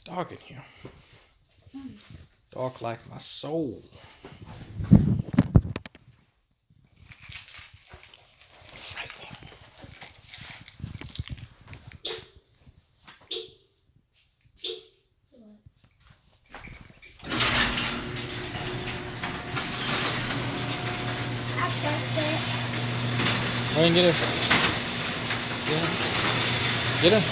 Dark in here. Dark like my soul. Frightening. Go ahead and get her. Get her.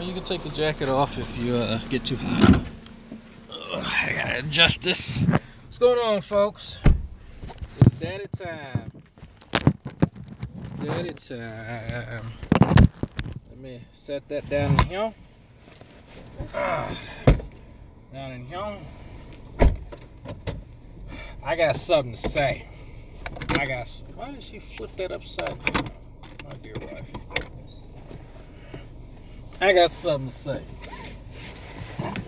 You can take your jacket off if you get too hot. I gotta adjust this. What's going on, folks? It's daddy time. Daddy time. Let me set that down in here. Down in here. I got something to say. Why did she flip that upside down? My dear wife. I got something to say.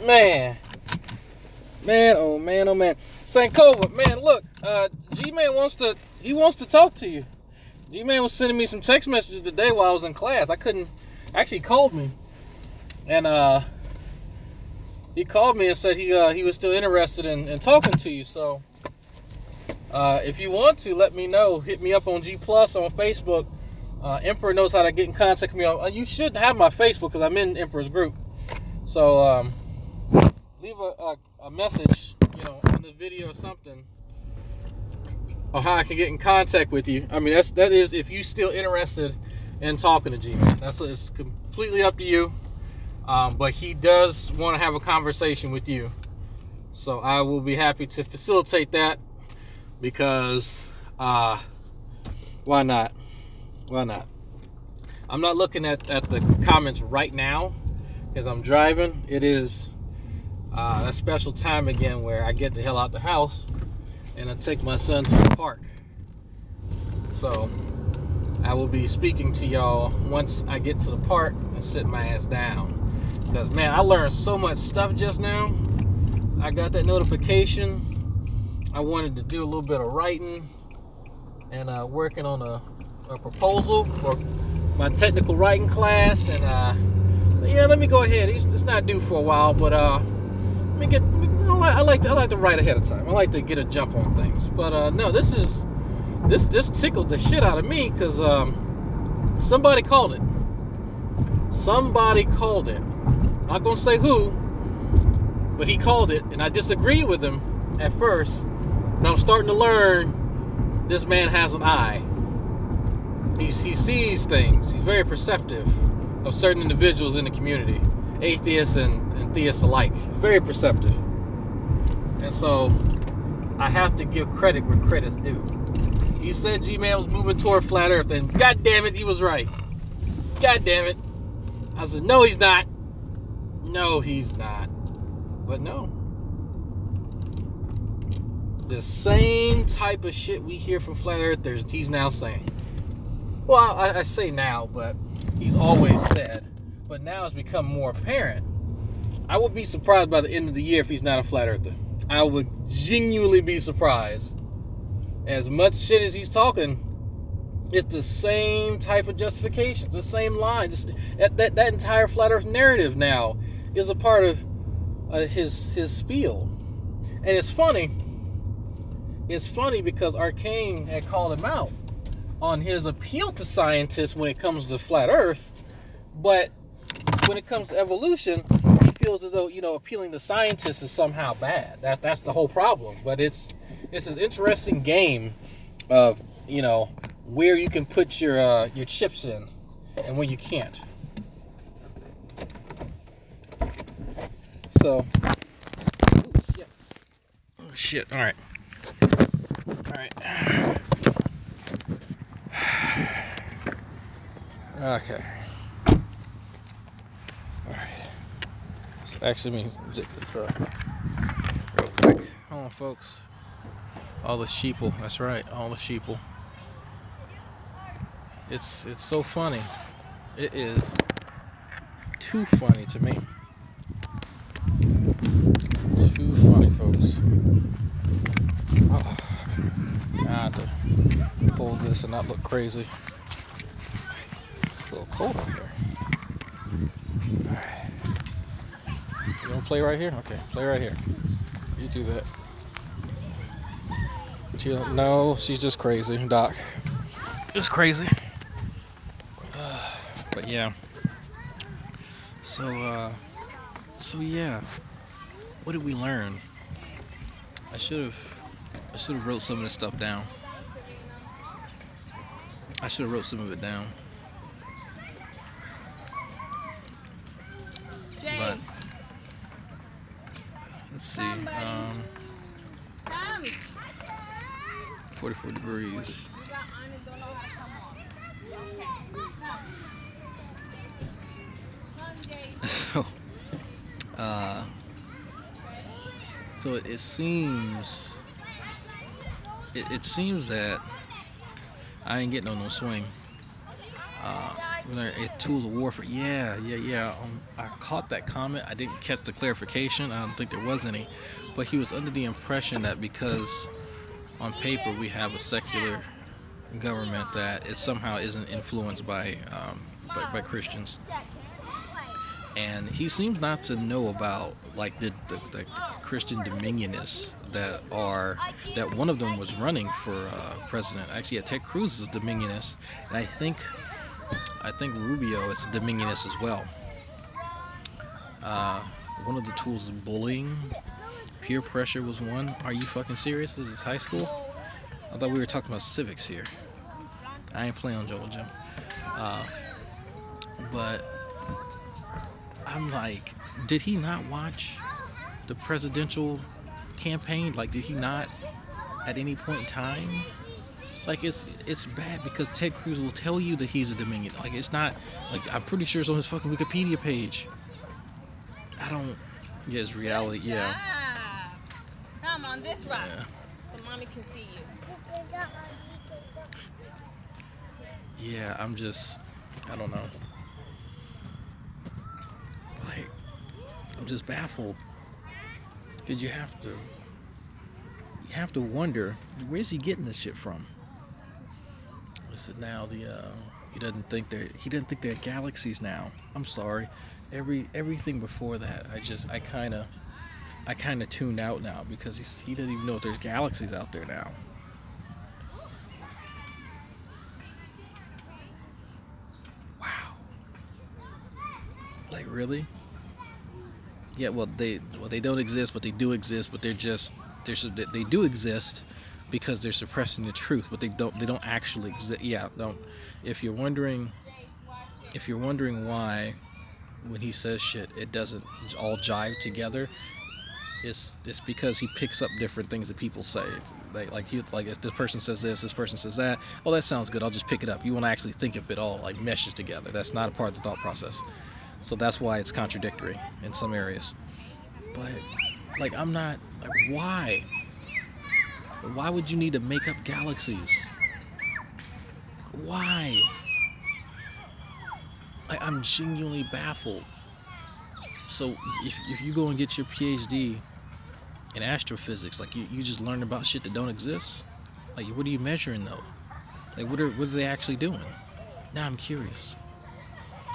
Man, oh man. St. Cova, man, look, G-Man wants to talk to you. G-Man was sending me some text messages today while I was in class. Actually he called me. And he called me and said he was still interested in talking to you. So if you want to, let me know. Hit me up on G+ on Facebook. Emperor knows how to get in contact with me. You should have my Facebook because I'm in Emperor's group. So leave a message, in the video or something, or how I can get in contact with you. I mean, that is if you're still interested in talking to G-Man. It's completely up to you. But he does want to have a conversation with you. So I will be happy to facilitate that because why not? Why not? I'm not looking at the comments right now because I'm driving. It is that special time again where I get the hell out the house and I take my son to the park. So I will be speaking to y'all once I get to the park and sit my ass down. Because, man, I learned so much stuff just now. I got that notification. I wanted to do a little bit of writing and working on a proposal for my technical writing class, and yeah, let me go ahead. It's not due for a while, but let me get. I like to write ahead of time. I like to get a jump on things. But no, this tickled the shit out of me because somebody called it. Somebody called it. Not gonna say who, but he called it, and I disagreed with him at first. But I'm starting to learn this man has an eye. He sees things. He's very perceptive of certain individuals in the community, atheists and theists alike. Very perceptive. And so I have to give credit where credit's due. He said G-Man was moving toward flat earth, and god damn it, he was right. God damn it. I said, no, he's not. No, he's not. But no. The same type of shit we hear from flat earthers, he's now saying. Well, I say now, but he's always said. But now it's become more apparent. I would be surprised by the end of the year if he's not a flat earther. I would genuinely be surprised. As much shit as he's talking, it's the same type of justifications, the same line. That entire flat earth narrative now is a part of his spiel. And it's funny. It's funny because Arcane had called him out on his appeal to scientists when it comes to flat earth, but when it comes to evolution, he feels as though, appealing to scientists is somehow bad. That's the whole problem. But it's an interesting game of, where you can put your chips in and when you can't. So, oh shit, all right. Okay. Alright. So actually, let me zip this up real quick. Hold on, folks. All the sheeple. That's right. All the sheeple. It's so funny. It is too funny to me. Too funny, folks. Oh. God have to hold this and not look crazy. It's a little cold up here. Alright. You gonna play right here? Okay, play right here. You do that. She don't know, she's just crazy, Doc. Just crazy. But yeah. So yeah. What did we learn? I should have wrote some of this stuff down. I should have wrote some of it down. But let's see. 44 degrees. So it seems that I ain't getting on no swing. Tools of warfare. Yeah. I caught that comment. I didn't catch the clarification. I don't think there was any. But he was under the impression that because on paper we have a secular government, that it somehow isn't influenced by Christians. And he seems not to know about like the Christian dominionists that one of them was running for president. Actually, yeah, Ted Cruz is a dominionist, and I think Rubio is a dominionist as well. One of the tools is bullying. Peer pressure was one. Are you fucking serious? This is high school? I thought we were talking about civics here. I ain't playing on Joel Jim. But I'm like, did he not watch the presidential campaign? Like, did he not at any point in time? Like, it's bad because Ted Cruz will tell you that he's a Dominion. Like, it's not, like, I'm pretty sure it's on his fucking Wikipedia page. Yeah, it's reality, yeah. Come on this rock, so mommy can see you. Yeah, I don't know. Like, I'm just baffled. Because you have to wonder, where's he getting this shit from? Listen, now he doesn't think they're galaxies now. I'm sorry. Everything before that, I kind of tuned out now because he doesn't even know if there's galaxies out there now. Wow. Like, really? Yeah, well they don't exist, but they do exist, but they do exist because they're suppressing the truth, but they don't actually exist. Yeah, don't. If you're wondering why when he says shit it doesn't all jive together, it's because he picks up different things that people say. Like if this person says this person says that, oh, that sounds good, I'll just pick it up. You won't actually think if it all like meshes together. That's not a part of the thought process. So that's why it's contradictory in some areas. But like, I'm not like, why would you need to make up galaxies? Why? Like, I'm genuinely baffled. So if you go and get your PhD in astrophysics, like you just learn about shit that don't exist. Like, what are you measuring though? Like, what are they actually doing? Now I'm curious.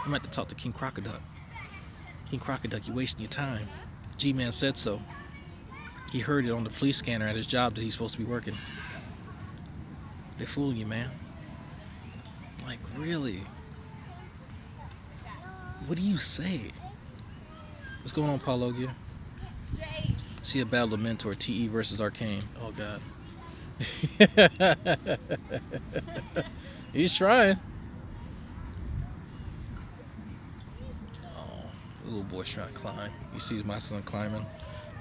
I'm about to talk to King Crocoduck. King Crocoduck, you're wasting your time. G-Man said so. He heard it on the police scanner at his job that he's supposed to be working. They're fooling you, man. Like, really? What do you say? What's going on, Paul Logia? See a battle of Mentor, TE versus Arcane. Oh, God. He's trying. The little boy's trying to climb. He sees my son climbing.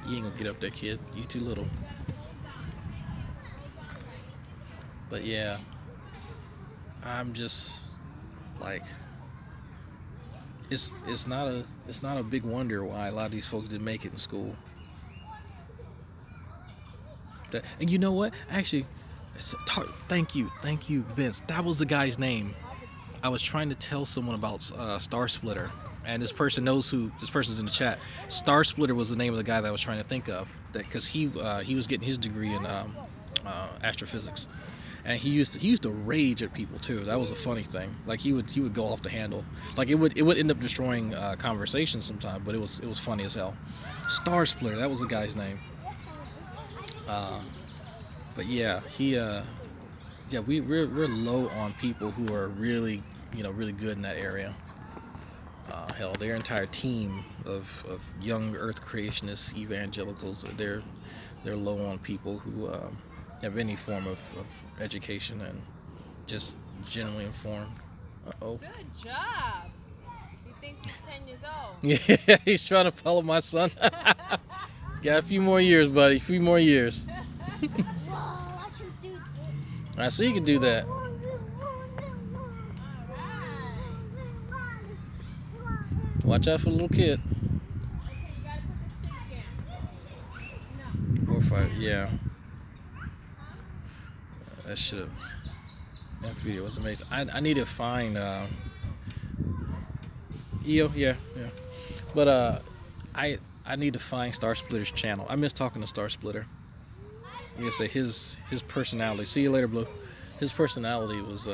You ain't gonna get up there, kid. You too little. But yeah, I'm just like, it's not a big wonder why a lot of these folks didn't make it in school. And you know what? Actually, thank you, Vince. That was the guy's name. I was trying to tell someone about Star Splitter. And this person knows who this person's in the chat. Star Splitter was the name of the guy that I was trying to think of, because he was getting his degree in astrophysics. and he used to rage at people too. That was a funny thing. Like he would go off the handle. Like it would end up destroying conversations sometimes, but it was funny as hell. Star Splitter, that was the guy's name. But yeah, we're low on people who are really really good in that area. Hell, their entire team of young Earth creationists, evangelicals, they're low on people who have any form of education and just generally informed. Uh-oh. Good job. He thinks he's 10 years old. Yeah, he's trying to follow my son. Got a few more years, buddy. A few more years. I see you can do that. Watch out for the little kid. Okay, you gotta put the stick in. No. 4 or 5, yeah. That shit. That video was amazing. I need to find EO, yeah. But I need to find Star Splitter's channel. I miss talking to Star Splitter. I'm gonna say his personality. See you later, Blue. His personality was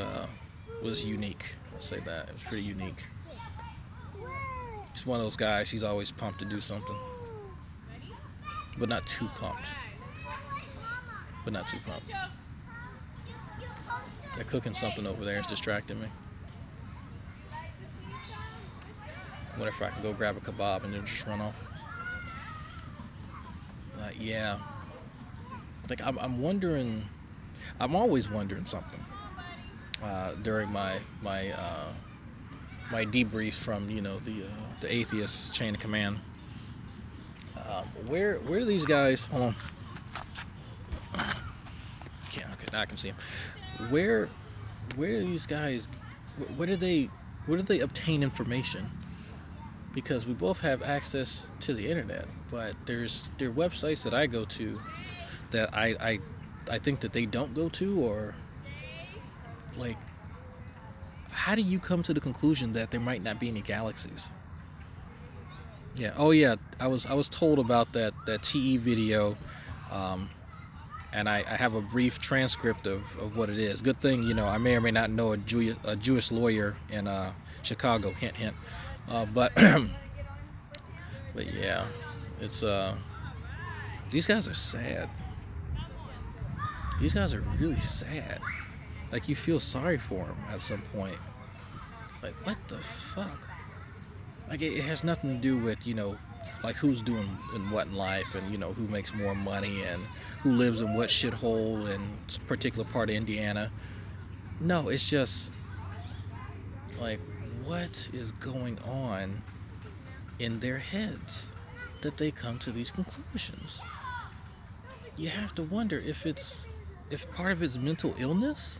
unique. I'll say that. It was pretty unique. He's one of those guys. He's always pumped to do something, but not too pumped. They're cooking something over there. It's distracting me. What if I can go grab a kebab and then just run off? Yeah. Like I'm wondering. I'm always wondering something. During my debrief from the Atheist chain of command. Where do these guys? Hold on. Okay, now I can see them. Where do these guys? Where do they obtain information? Because we both have access to the internet, but there are websites that I go to that I think that they don't go to, or like, how do you come to the conclusion that there might not be any galaxies? Yeah. Oh yeah. I was told about that TE video, and I have a brief transcript of what it is. Good thing I may or may not know a Jewish lawyer in Chicago. Hint hint. But yeah, it's these guys are sad. These guys are really sad. Like, you feel sorry for them at some point. Like, what the fuck? Like, it has nothing to do with, like who's doing and what in life, and who makes more money and who lives in what shithole in a particular part of Indiana. No, it's just like, what is going on in their heads that they come to these conclusions? You have to wonder if part of it's mental illness.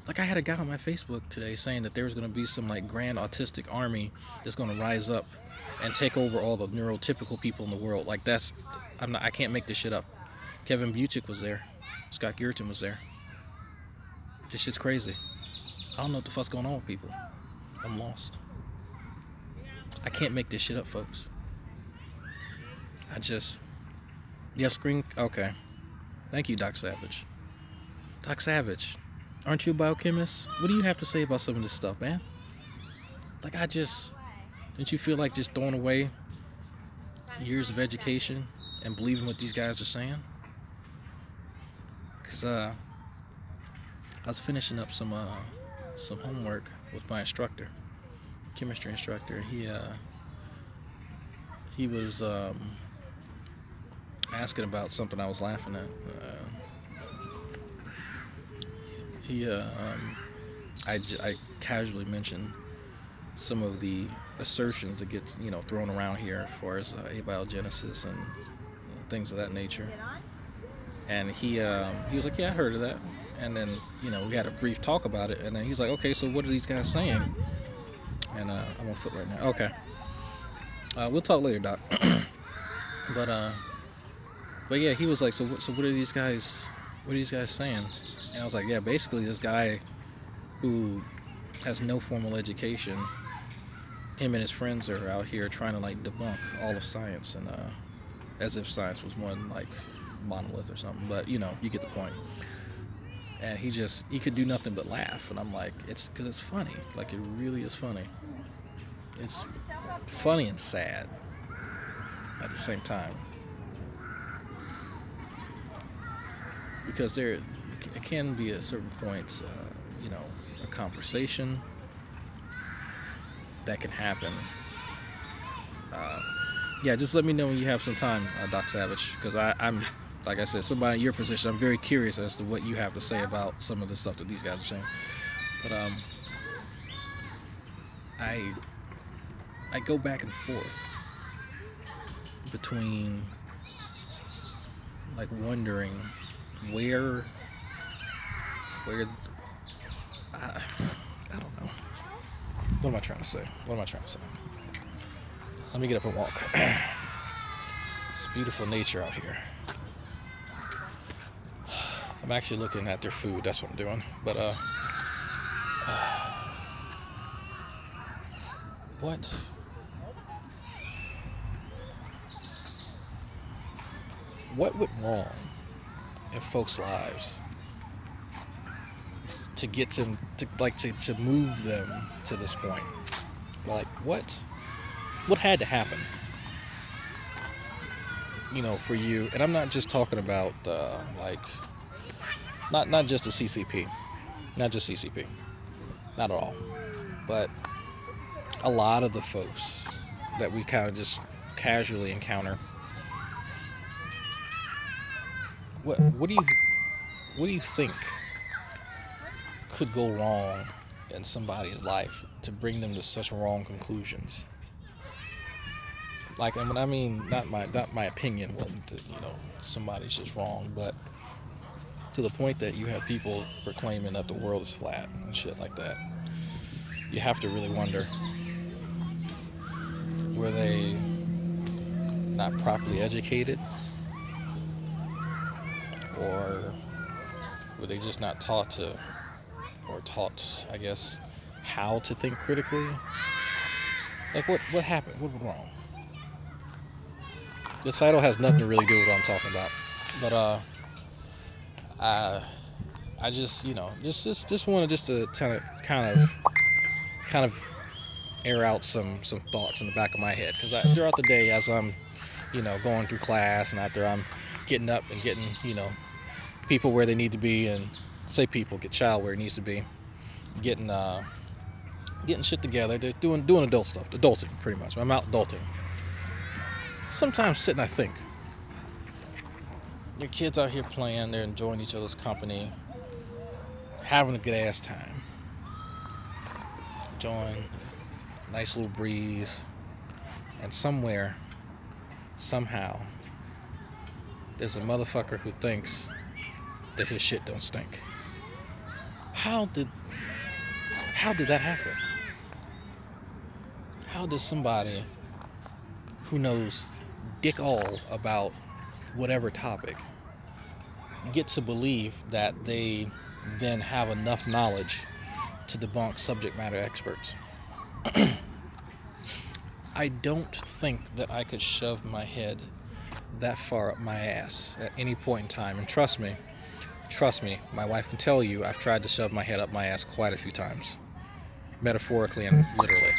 Like, I had a guy on my Facebook today saying that there's going to be some like grand autistic army that's going to rise up and take over all the neurotypical people in the world. Like, I can't make this shit up. Kevin Buchik was there. Scott Gurton was there. This shit's crazy. I don't know what the fuck's going on with people. I'm lost. I can't make this shit up, folks. You have screen? Okay. Thank you, Doc Savage. Doc Savage, aren't you a biochemist? What do you have to say about some of this stuff, man? Like, didn't you feel like just throwing away years of education and believing what these guys are saying? Because I was finishing up some homework with my instructor, chemistry instructor. He was asking about something I was laughing at. I casually mentioned some of the assertions that get thrown around here as far as abiogenesis and things of that nature. And he was like, yeah, I heard of that. And then we had a brief talk about it. And then he's like, okay, so what are these guys saying? And I'm on foot right now. Okay. We'll talk later, Doc. But yeah, he was like, so what are these guys? What are these guys saying? And I was like, yeah, basically this guy who has no formal education, him and his friends are out here trying to like debunk all of science, and as if science was one like monolith or something. But you get the point. and he could do nothing but laugh, and I'm like, it's because it's funny. Like, it really is funny. It's funny and sad at the same time, because it can be at certain points, you know, a conversation that can happen. Yeah, just let me know when you have some time, Doc Savage, because I'm, like I said, somebody in your position. I'm very curious as to what you have to say about some of the stuff that these guys are saying. But I go back and forth between, like, wondering where I don't know. What am I trying to say? Let me get up and walk. It's beautiful nature out here. I'm actually looking at their food. That's what I'm doing. But what went wrong in folks' lives to get them to move them to this point? Like, what had to happen, you know, for you? And I'm not just talking about like, not just the CCP, not at all, but a lot of the folks that we kind of just casually encounter. What do you think could go wrong in somebody's life to bring them to such wrong conclusions? Like, I mean, not my opinion. Well, you know, somebody's just wrong, but to the point that you have people proclaiming that the world is flat and shit like that. You have to really wonder, were they not properly educated, or were they just not taught, I guess, how to think critically? Like, what happened? What went wrong? The title has nothing to really do with what I'm talking about, but I just, you know, just wanted to kind of air out some thoughts in the back of my head, because throughout the day, as I'm, you know, going through class, and after I'm getting up and getting, you know, people where they need to be, and get child where it needs to be, getting shit together, just doing adult stuff, adulting pretty much. I'm out adulting. Sometimes sit and I think, your kids out here playing, they're enjoying each other's company, having a good ass time, enjoying a nice little breeze, and somewhere, somehow, there's a motherfucker who thinks that his shit don't stink. How did that happen? How does somebody who knows dick all about whatever topic get to believe that they then have enough knowledge to debunk subject matter experts? I don't think that I could shove my head that far up my ass at any point in time. And trust me, my wife can tell you I've tried to shove my head up my ass quite a few times, metaphorically and literally.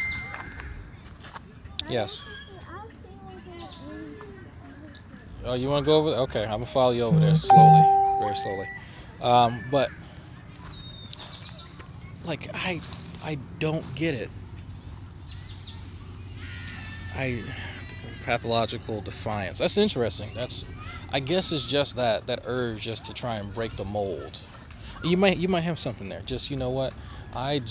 Yes. Oh, you want to go over there? Okay, I'm gonna follow you over there slowly, very slowly. But like, I don't get it. Pathological defiance. That's interesting. I guess it's just that urge just to try and break the mold. You might have something there. Just, you know what? I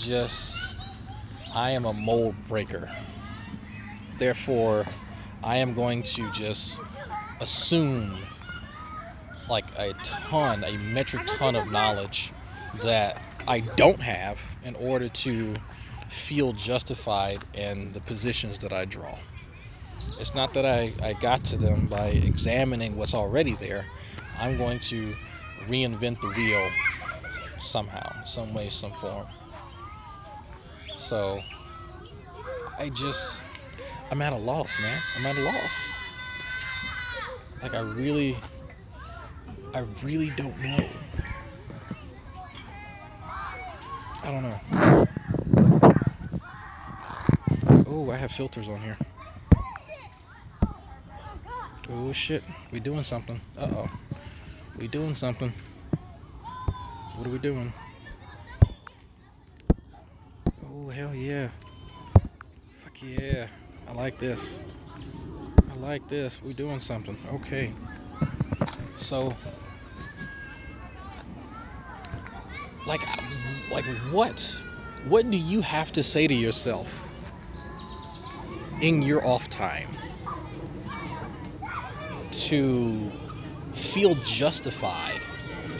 am a mold breaker. Therefore, I am going to just assume like a metric ton of knowledge that I don't have in order to feel justified in the positions that I draw. It's not that I got to them by examining what's already there. I'm going to reinvent the wheel somehow, some way, some form. So I'm at a loss, man. I'm at a loss. Like, I really don't know. I don't know. Oh, I have filters on here. Oh shit, we doing something. Uh-oh. We doing something. What are we doing? Oh, hell yeah. Fuck yeah. I like this. I like this. We doing something. Okay. So, like what do you have to say to yourself in your off time to feel justified?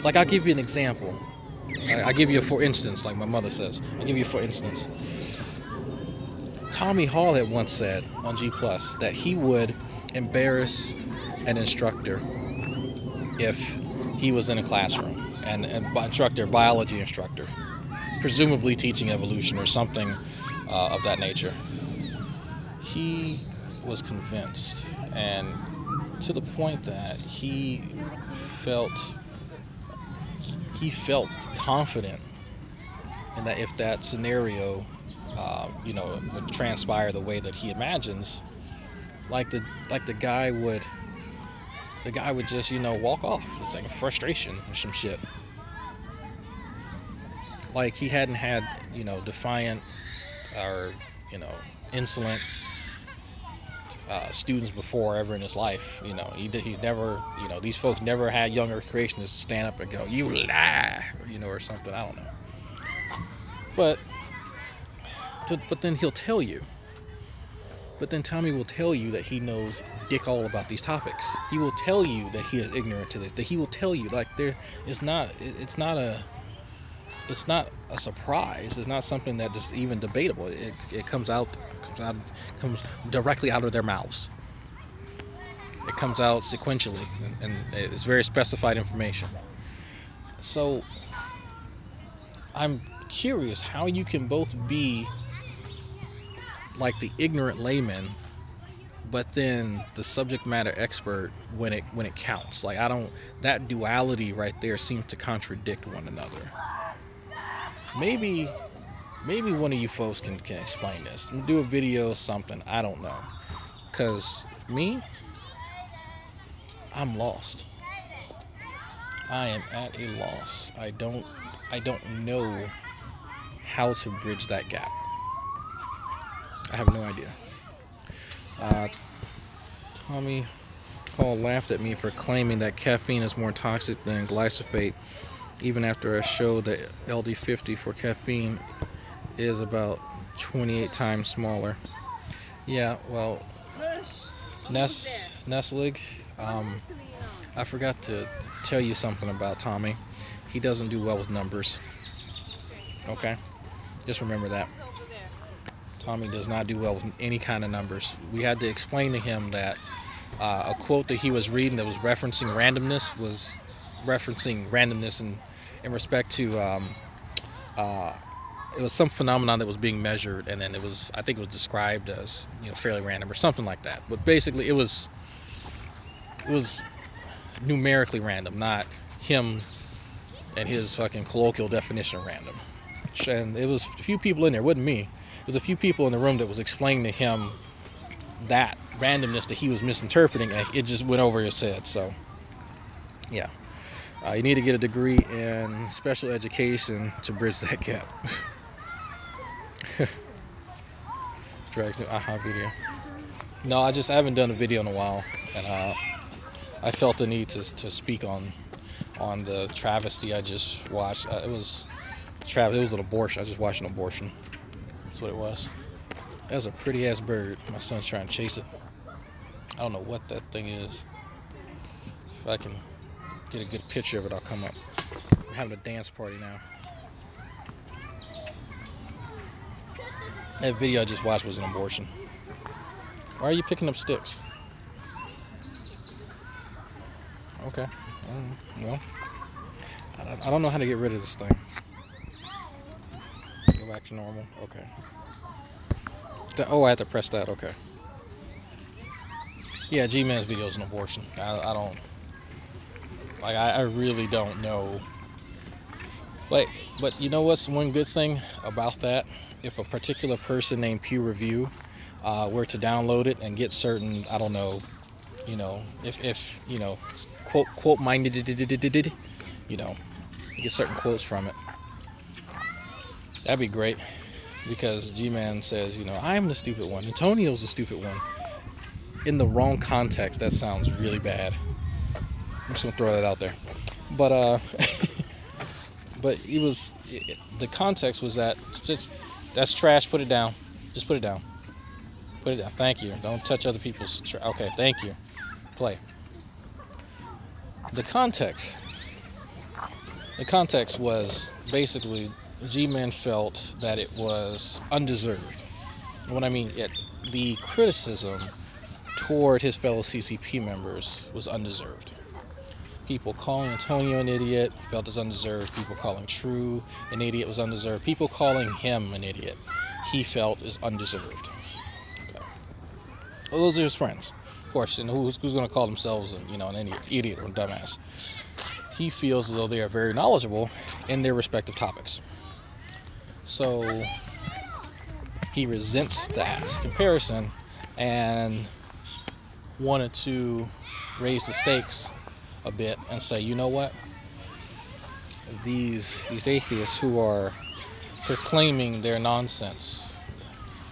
Like, I'll give you an example. I'll give you a for instance, like my mother says. I'll give you a for instance. Tommy Hall had once said on G Plus that he would embarrass an instructor if he was in a classroom, and instructor, biology instructor, presumably teaching evolution or something of that nature. He was convinced, and to the point that he felt confident in that if that scenario would transpire the way that he imagines, the guy would just walk off. It's like a frustration or some shit. Like he hadn't had defiant or insolent students before ever in his life. He's never, these folks never had younger creationists stand up and go, "You lie," or something. I don't know. But then he'll tell you. But then Tommy will tell you that he knows dick all about these topics. He will tell you that he is ignorant to this. That he will tell you it's not a surprise. It's not something that is even debatable. It comes directly out of their mouths. It comes out sequentially, and it's very specified information. So I'm curious how you can both be like the ignorant layman, but then the subject matter expert when it counts. Like, that duality right there seems to contradict one another. Maybe one of you folks can explain this. Do a video or something. I don't know. Cause me, I'm lost. I am at a loss. I don't know how to bridge that gap. I have no idea. Tommy Hall laughed at me for claiming that caffeine is more toxic than glyphosate, even after I showed that LD50 for caffeine is about 28 times smaller. Yeah, well, Nestlig, I forgot to tell you something about Tommy. He doesn't do well with numbers. Okay? Just remember that. Tommy does not do well with any kind of numbers. We had to explain to him that a quote that he was reading that was referencing randomness in respect to it was some phenomenon that was being measured, and then I think it was described as fairly random or something like that. But basically it was numerically random, not him and his fucking colloquial definition of random. And it was a few people in there, it wasn't me. There's a few people in the room that was explaining to him that randomness that he was misinterpreting, and it just went over his head. So, yeah. You need to get a degree in special education to bridge that gap. Drags new aha video. No, I haven't done a video in a while, and I felt the need to speak on the travesty I just watched. It was an abortion. I just watched an abortion. That's what it was. That was a pretty ass bird. My son's trying to chase it. I don't know what that thing is. If I can get a good picture of it, I'll come up. We're having a dance party now. That video I just watched was an abortion. Why are you picking up sticks? Okay. Well, I don't know how to get rid of this thing. Go back to normal. Okay. Oh, I had to press that. Okay. Yeah, G-Man's video is an abortion. I don't... Like, I really don't know But you know what's one good thing about that? If a particular person named Pew Review were to download it and get certain, I don't know, if quote minded, get certain quotes from it, that'd be great. Because G-Man says, I'm the stupid one, Antonio's the stupid one. In the wrong context, that sounds really bad. I'm just gonna throw that out there. But but the context was that that's trash. Put it down. Just put it down. Put it down. Thank you. Don't touch other people's trash. Okay. Thank you. Play. The context was basically G-Man felt that it was undeserved. What I mean, the criticism toward his fellow CCP members was undeserved. People calling Antonio an idiot felt as undeserved. People calling True an idiot was undeserved. People calling him an idiot, he felt is undeserved. Okay. Well, those are his friends, of course. And who's going to call themselves an idiot or a dumbass? He feels as though they are very knowledgeable in their respective topics. So he resents that comparison and wanted to raise the stakes a bit and say, you know what? These atheists who are proclaiming their nonsense,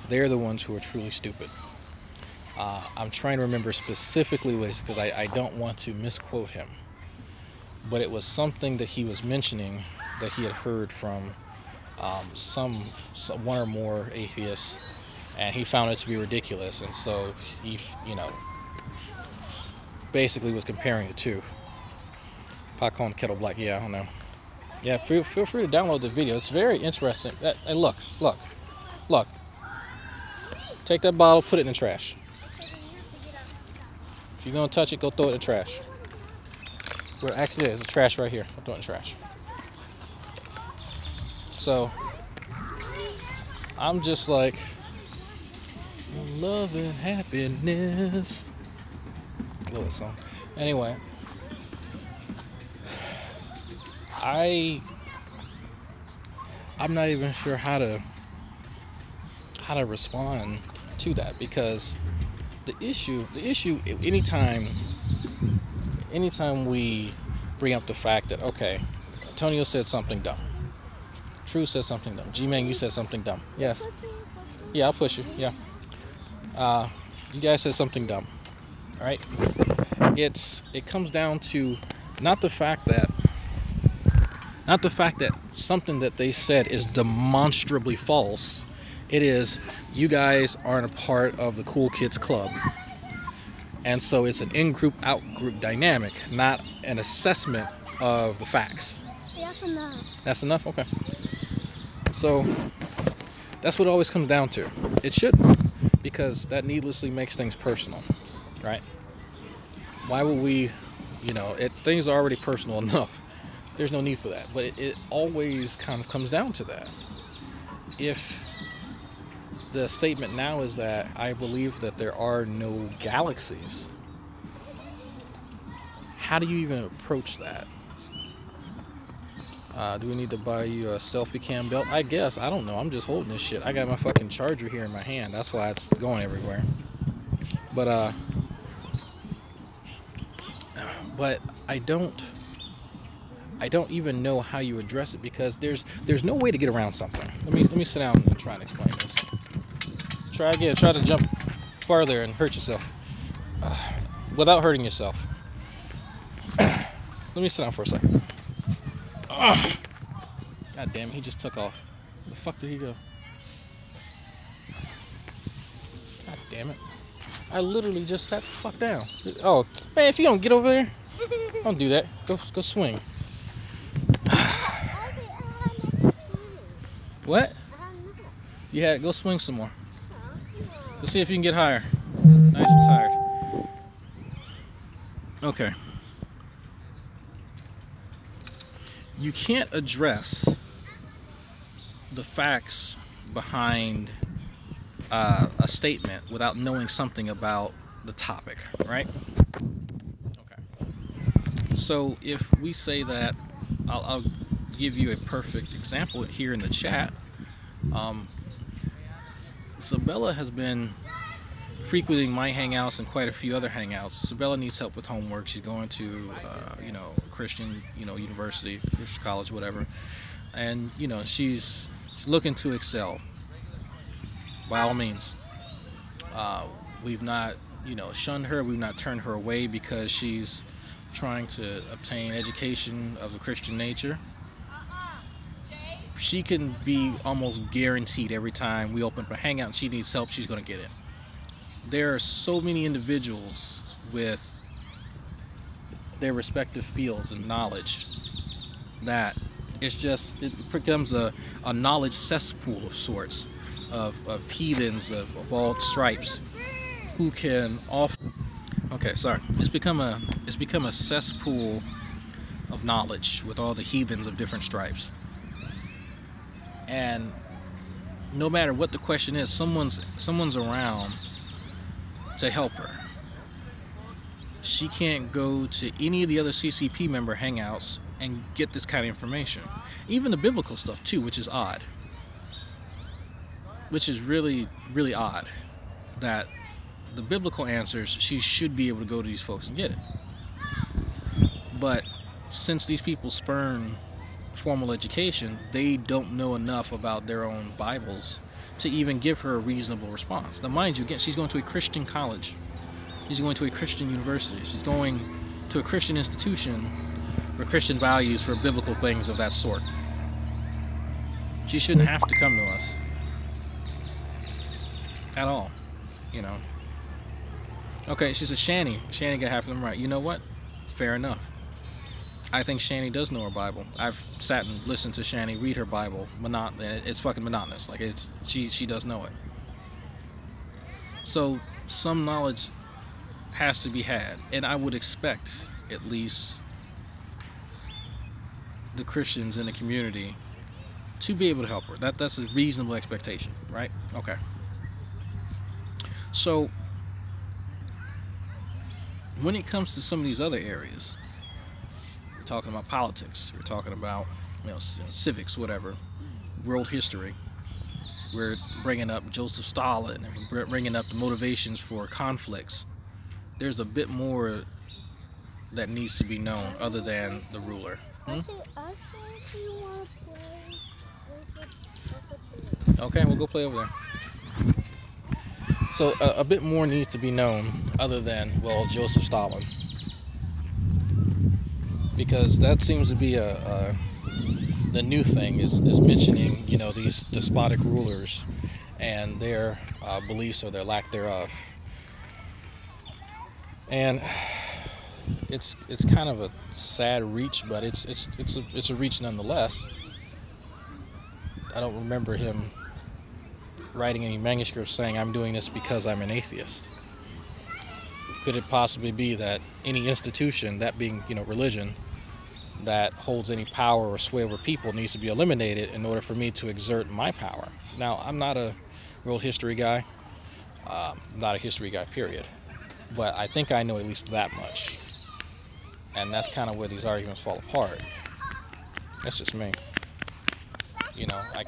they're the ones who are truly stupid. I'm trying to remember specifically what it's, because I don't want to misquote him. But it was something that he was mentioning that he had heard from some one or more atheists, and he found it to be ridiculous, and so he basically was comparing the two. Pot on kettle black. Yeah, I don't know. Yeah, feel free to download the video. It's very interesting. Hey, look. Take that bottle, put it in the trash. If you're gonna touch it, go throw it in the trash. Well, actually, there's a trash right here. I'll throw it in the trash. So I'm just like, love and happiness. Love that song. Anyway, I'm not even sure how to respond to that, because the issue anytime we bring up the fact that, okay, Antonio said something dumb, True said something dumb, G-Man, you said something dumb, yes, yeah, I'll push you, yeah, you guys said something dumb, all right, it comes down to not the fact that something that they said is demonstrably false. It is, you guys aren't a part of the cool kids club, and so it's an in-group out-group dynamic, not an assessment of the facts. That's enough. That's enough? Okay. So that's what it always comes down to. It shouldn't, because that needlessly makes things personal, right? Why would we, things are already personal enough. There's no need for that. But it always kind of comes down to that. If the statement now is that I believe that there are no galaxies, how do you even approach that? Do we need to buy you a selfie cam belt? I guess. I don't know. I'm just holding this shit. I got my fucking charger here in my hand. That's why it's going everywhere. But I don't even know how you address it, because there's no way to get around something. Let me sit down and try and explain this. Try again. Try to jump farther and hurt yourself without hurting yourself. Let me sit down for a second. God damn it, he just took off. Where the fuck did he go? God damn it. I literally just sat the fuck down. Oh, man, if you don't get over there, don't do that. Go swing. What? Yeah, go swing some more. Let's see if you can get higher. Nice and tired. Okay. You can't address the facts behind a statement without knowing something about the topic, right? Okay. So if we say that, I'll give you a perfect example here in the chat. Sabella has been frequenting my hangouts and quite a few other hangouts. Sabella needs help with homework. She's going to, Christian, university, Christian college, whatever. And, she's looking to excel. By all means. We've not, shunned her. We've not turned her away because she's trying to obtain education of a Christian nature. She can be almost guaranteed every time we open up a hangout and she needs help, she's going to get it. There are so many individuals with their respective fields and knowledge that it becomes a knowledge cesspool of sorts of heathens of all stripes who can often it's become a cesspool of knowledge with all the heathens of different stripes. And no matter what the question is, someone's around to help her. She can't go to any of the other CCP member hangouts and get this kind of information. Even the biblical stuff too, which is odd. Which is really, really odd that the biblical answers, she should be able to go to these folks and get it. But since these people spurn formal education, they don't know enough about their own Bibles to even give her a reasonable response. Now mind you, again, she's going to a Christian college. She's going to a Christian university. She's going to a Christian institution for Christian values, for biblical things of that sort. She shouldn't have to come to us at all, Okay, she says Shani got half of them right. You know what? Fair enough. I think Shani does know her Bible. I've sat and listened to Shani read her Bible. It's fucking monotonous. Like, she does know it. So some knowledge has to be had, and I would expect at least the Christians in the community to be able to help her. That's a reasonable expectation, right? Okay. So when it comes to some of these other areas, we're talking about politics, we're talking about civics, whatever, world history, we're bringing up Joseph Stalin, and we're bringing up the motivations for conflicts. There's a bit more that needs to be known other than the ruler. Okay, we'll go play over there. So a bit more needs to be known other than, well, Joseph Stalin, because that seems to be the new thing is mentioning these despotic rulers and their beliefs or their lack thereof. And it's kind of a sad reach, but it's a reach nonetheless. I don't remember him writing any manuscripts saying I'm doing this because I'm an atheist. Could it possibly be that any institution, that being religion, that holds any power or sway over people needs to be eliminated in order for me to exert my power? Now, I'm not a world history guy. I'm not a history guy, period. But I think I know at least that much. And that's kind of where these arguments fall apart. That's just me. I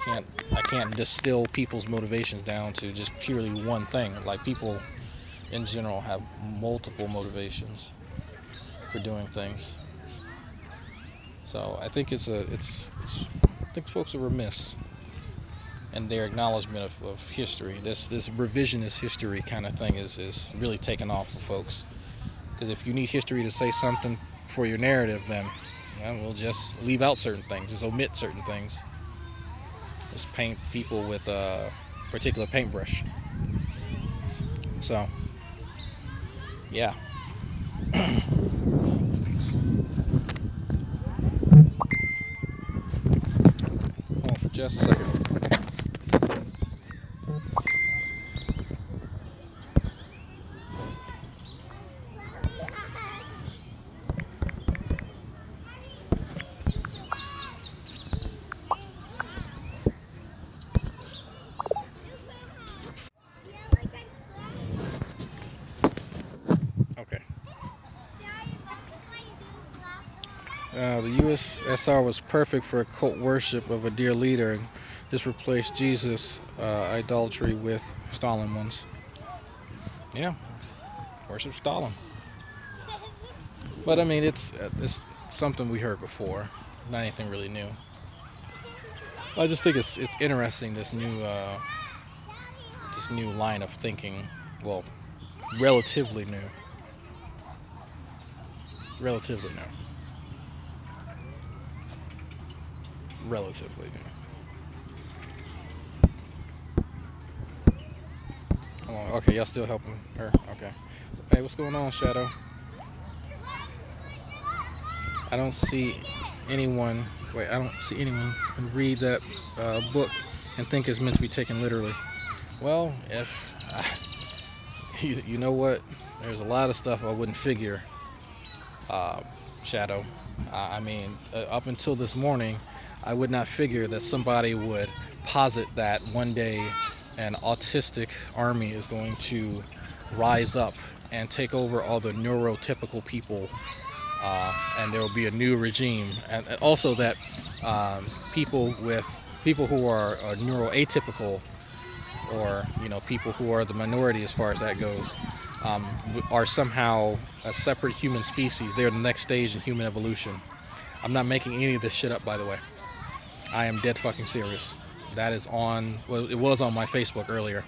can't distill people's motivations down to just purely one thing. Like, people in general have multiple motivations for doing things. So I think I think folks are remiss in their acknowledgement of history. This revisionist history kind of thing is really taken off for folks. Because if you need history to say something for your narrative, then we'll just leave out certain things, just omit certain things. Just paint people with a particular paintbrush. So, yeah. Hold on for just a second. The USSR was perfect for cult worship of a dear leader and just replaced Jesus' idolatry with Stalin ones. Yeah, worship Stalin. But I mean, it's something we heard before, not anything really new. I just think it's interesting, this new line of thinking. Well, relatively new. Relatively new. Relatively new. Oh, okay, y'all still helping her? Okay. Hey, what's going on, Shadow? I don't see anyone. Wait, I don't see anyone who read that book and think it's meant to be taken literally. Well, if you know what, there's a lot of stuff I wouldn't figure. Shadow. I mean, up until this morning, I would not figure that somebody would posit that one day an autistic army is going to rise up and take over all the neurotypical people, and there will be a new regime, and also that people who are neuroatypical, or people who are the minority as far as that goes, are somehow a separate human species. They're the next stage in human evolution. I'm not making any of this shit up, by the way. I am dead fucking serious. That is on, well, it was on my Facebook earlier.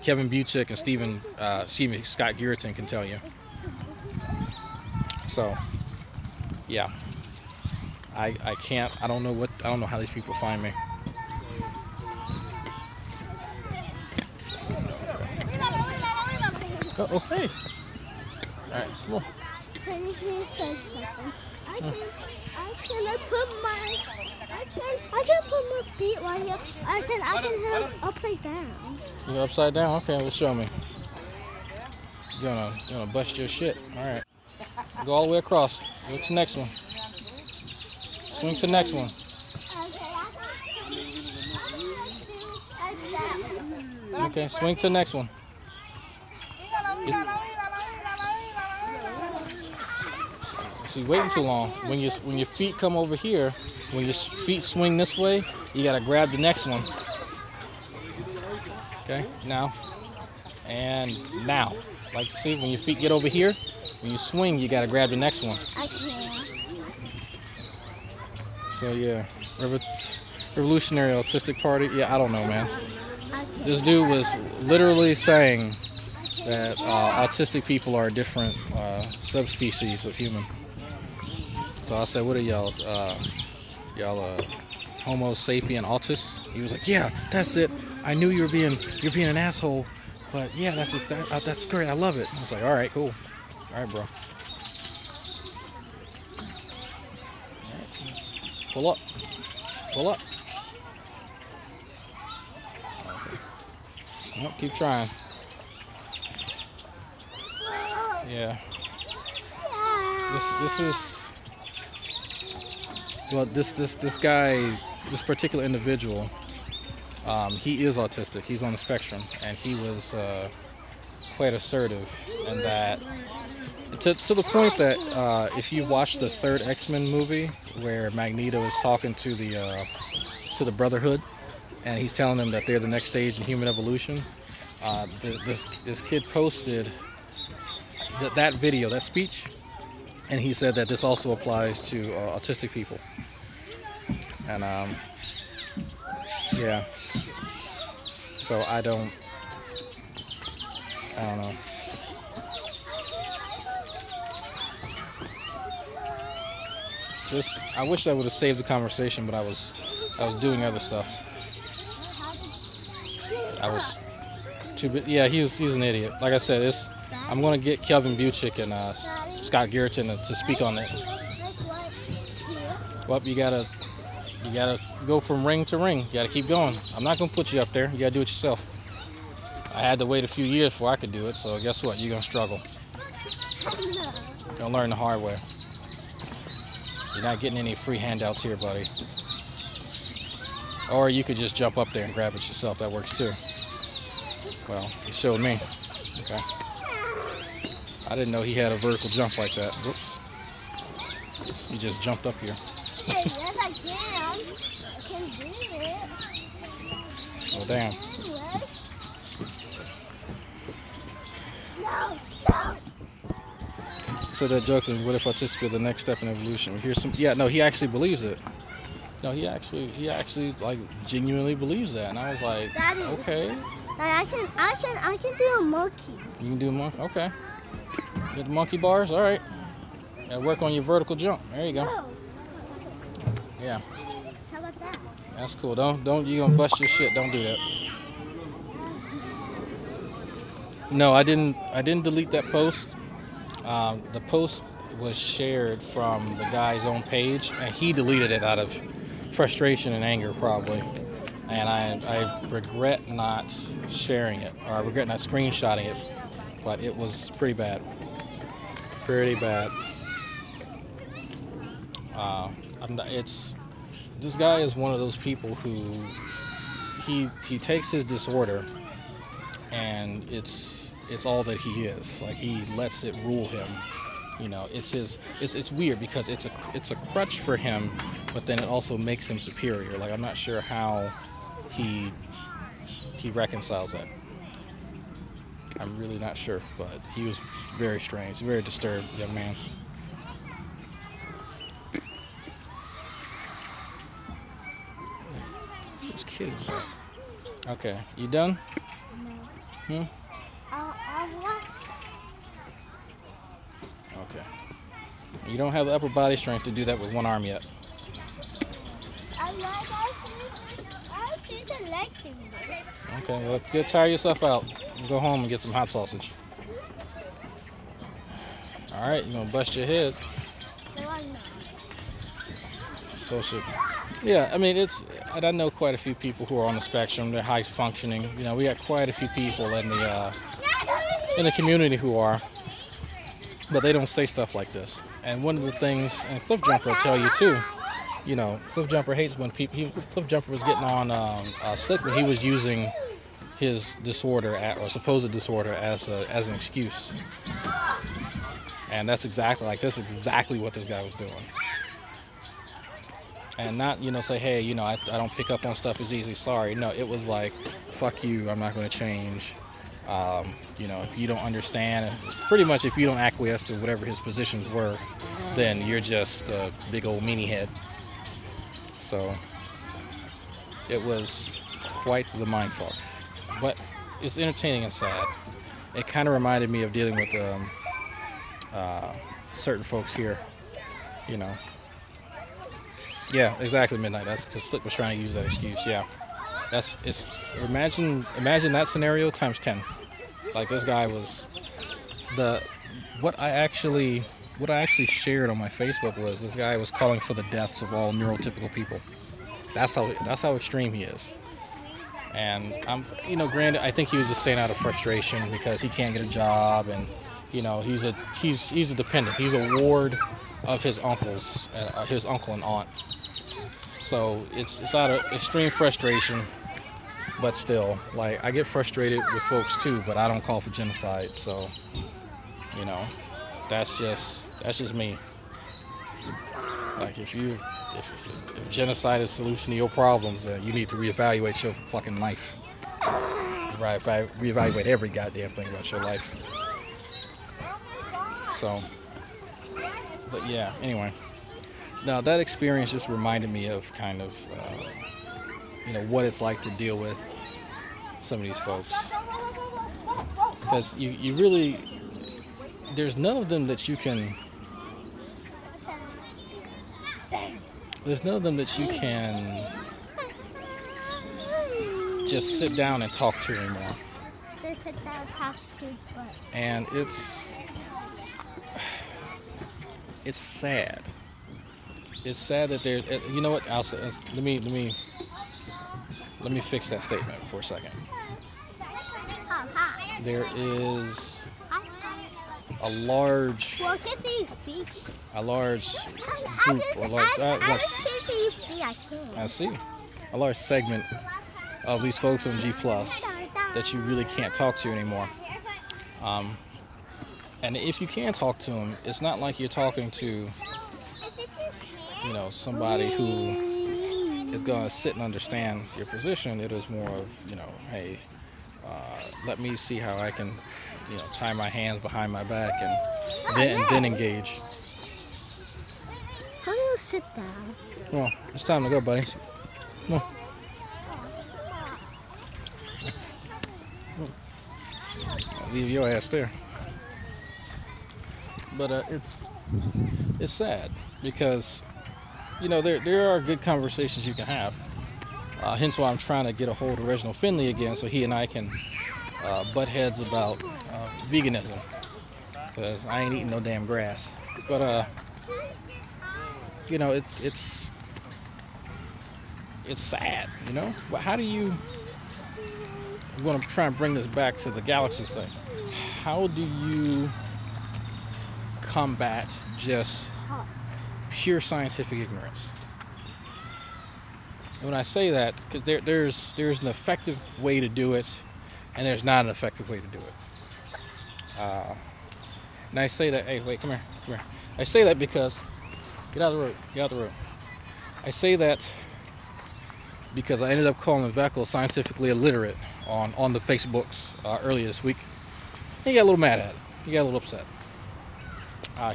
Kevin Buchik and Scott Guriton can tell you. So, yeah. I don't know how these people find me. Uh-oh, hey. Alright, come on. Can you say something? I can put my feet right here. I can have upside down. You go upside down? Okay, well, show me. You're gonna bust your shit. Alright. Go all the way across. Go to the next one. Swing to the next one. Okay, swing to the next one. See, waiting too long. When your feet come over here, when your feet swing this way, you gotta grab the next one. Okay, now. And now. Like, see, when your feet get over here, when you swing, you gotta grab the next one. I can't. So yeah, Revolutionary Autistic Party. Yeah, I don't know, man. This dude was literally saying that autistic people are a different subspecies of human. So I said, what are y'all? Y'all Homo sapien autists? He was like, yeah, that's it. I knew you're being an asshole, but yeah, that's great. I love it. I was like, all right, cool. All right, bro. All right. Pull up. Pull up. Okay. Nope, keep trying. Yeah. This is. Well, this guy, this particular individual, he is autistic. He's on the spectrum, and he was quite assertive, and that to the point that if you watch the third X-Men movie, where Magneto is talking to the Brotherhood, and he's telling them that they're the next stage in human evolution, this kid posted that video, that speech. And he said that this also applies to autistic people. And yeah. So I don't know. I wish I would have saved the conversation, but I was doing other stuff. I was too busy. Yeah, he's an idiot. Like I said, I'm gonna get Kelvin Buchik and Scott Guriton to speak on it. Well, you gotta go from ring to ring. You gotta keep going. I'm not gonna put you up there. You gotta do it yourself. I had to wait a few years before I could do it, so guess what? You're gonna struggle. You're gonna learn the hard way. You're not getting any free handouts here, buddy. Or you could just jump up there and grab it yourself. That works too. Well, he showed me. Okay. I didn't know he had a vertical jump like that. Whoops. just jumped up here. Yes, I can. I can do it. Oh, damn. Anyway. No. So that joke, what if autistic is the next step in evolution? Here's some. Yeah, no, he actually believes it. No, he actually like genuinely believes that, and I was like, Daddy, okay. I can do a monkey. You can do a monkey. Okay. Get the monkey bars. All right. Gotta work on your vertical jump. There you go. Oh, Yeah, how about that? that's cool. Don't you gonna bust your shit? Don't do that. No, I didn't delete that post. The post was shared from the guy's own page, and he deleted it out of frustration and anger probably. And I regret not sharing it, or I regret not screenshotting it, but it was pretty bad. Pretty bad. This guy is one of those people who he takes his disorder and it's all that he is. Like, he lets it rule him. You know, it's weird because it's a crutch for him, but then it also makes him superior. Like, I'm not sure how he reconciles that. I'm really not sure, but he was very strange, very disturbed young man. Whose kid is that? Okay, you done? No. Hmm? Okay. You don't have the upper body strength to do that with one arm yet. I see the leg thing there. Okay, well, go tire yourself out. Go home and get some hot sausage. Alright, you're gonna bust your head. No, I'm not. Social. Yeah, I mean, and I know quite a few people who are on the spectrum. They're high functioning. You know, we got quite a few people in the community who are, but they don't say stuff like this. And one of the things, and Cliff Jumper will tell you too, you know, Cliff Jumper hates when people. Cliff Jumper was getting on Slick when he was using his disorder or supposed disorder as an excuse. And that's exactly what this guy was doing. And not, you know, say, hey, you know, I don't pick up on stuff as easy, sorry. No, it was like, fuck you, I'm not going to change. You know, if you don't understand, pretty much if you don't acquiesce to whatever his positions were, then you're just a big old meanie head. So it was quite the mindfuck. But it's entertaining and sad. It kind of reminded me of dealing with certain folks here, you know. Yeah, exactly, Midnight. That's because Slick was trying to use that excuse. Yeah, imagine that scenario times 10. Like, this guy was what I actually shared on my Facebook was this guy was calling for the deaths of all neurotypical people. That's how extreme he is. And you know, granted, I think he was just saying out of frustration because he can't get a job, and you know, he's a dependent. He's a ward of his uncles, his uncle and aunt. So it's out of extreme frustration, but still, like, I get frustrated with folks too, but I don't call for genocide. So, you know, that's just me. Like, if genocide is the solution to your problems, then you need to reevaluate your fucking life. Right, reevaluate every goddamn thing about your life. So, but yeah, anyway. Now, that experience just reminded me of kind of, you know, what it's like to deal with some of these folks. Because you really, there's none of them that you can just sit down and talk to anymore. Just sit down and talk to, but... And it's sad. It's sad that there. You know what? Let me fix that statement for a second. There is a large group, I see, a large segment of these folks on G+ that you really can't talk to anymore. And if you can talk to them, it's not like you're talking to you know, somebody who is going to sit and understand your position. It is more of, you know, hey, let me see how I can, you know, tie my hands behind my back and then engage. How do you sit down? Well, it's time to go, buddy. Come on. I'll leave your ass there. But it's sad because, you know, there are good conversations you can have. Hence why I'm trying to get a hold of Reginald Finley again, so he and I can butt heads about veganism, because I ain't eating no damn grass. But you know, it's sad, you know. But how do you? I'm going to try and bring this back to the galaxies thing. How do you combat just pure scientific ignorance? And when I say that, because there's an effective way to do it, and there's not an effective way to do it. And I say that, hey, wait, come here. I say that because, get out of the road. I say that because I ended up calling Veckel scientifically illiterate on the Facebooks earlier this week. He got a little mad at it. He got a little upset.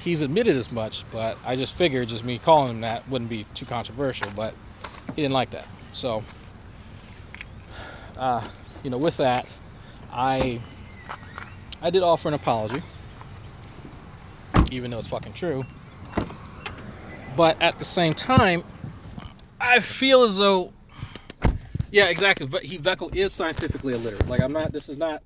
He's admitted as much, but I just figured just me calling him that wouldn't be too controversial, but he didn't like that. So, you know, with that, I did offer an apology, even though it's fucking true. But at the same time, I feel as though, yeah, exactly. But Veckel is scientifically illiterate. Like, I'm not. This is not.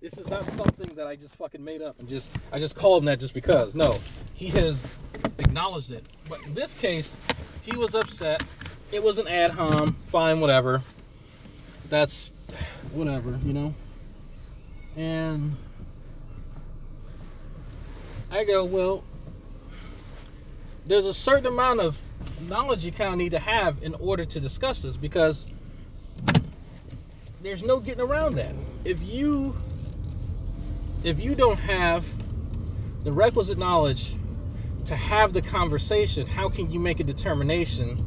This is not something that I just fucking made up and I just called him that just because. No, he has acknowledged it. But in this case, he was upset. It was an ad hom. Fine, whatever. That's whatever, you know. And I go, well, there's a certain amount of knowledge you kind of need to have in order to discuss this, because there's no getting around that. If you don't have the requisite knowledge to have the conversation, how can you make a determination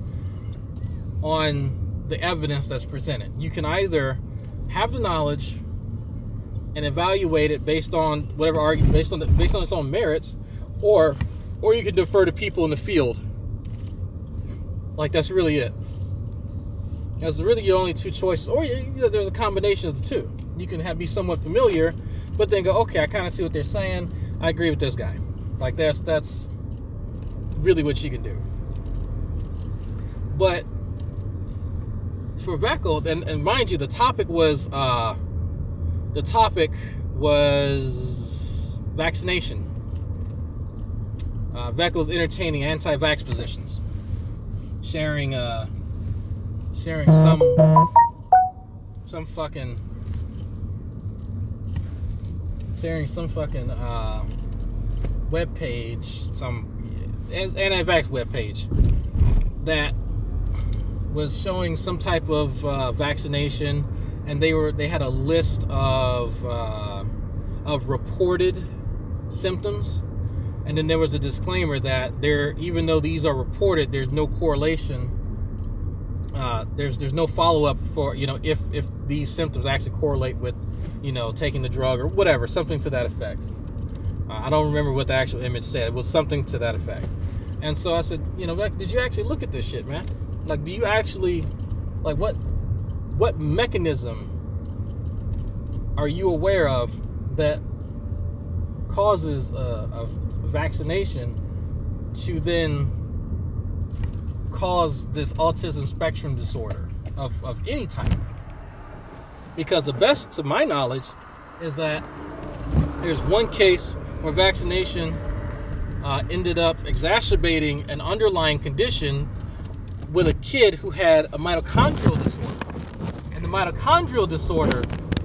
on the evidence that's presented? You can either have the knowledge and evaluate it based on whatever argument, based on its own merits, or you can defer to people in the field. Like, that's really it. That's really your only two choices. Or, you know, there's a combination of the two. You can be somewhat familiar, but then go, okay, I kind of see what they're saying. I agree with this guy. Like, that's really what you can do. But for Veckel, and mind you, the topic was vaccination. Veckel's entertaining anti-vax positions, sharing some fucking web page, some anti-vax web page that was showing some type of vaccination, and they had a list of reported symptoms, and then there was a disclaimer that even though these are reported, there's no correlation. There's no follow-up for, you know, if these symptoms actually correlate with, you know, taking the drug or whatever, something to that effect. I don't remember what the actual image said. It was something to that effect. And so I said, you know, did you actually look at this shit, man? Like, do you actually, like, what mechanism are you aware of that causes a vaccination to then cause this autism spectrum disorder of any type? Because the best, to my knowledge, is that there's one case where vaccination ended up exacerbating an underlying condition with a kid who had a mitochondrial disorder, and the mitochondrial disorder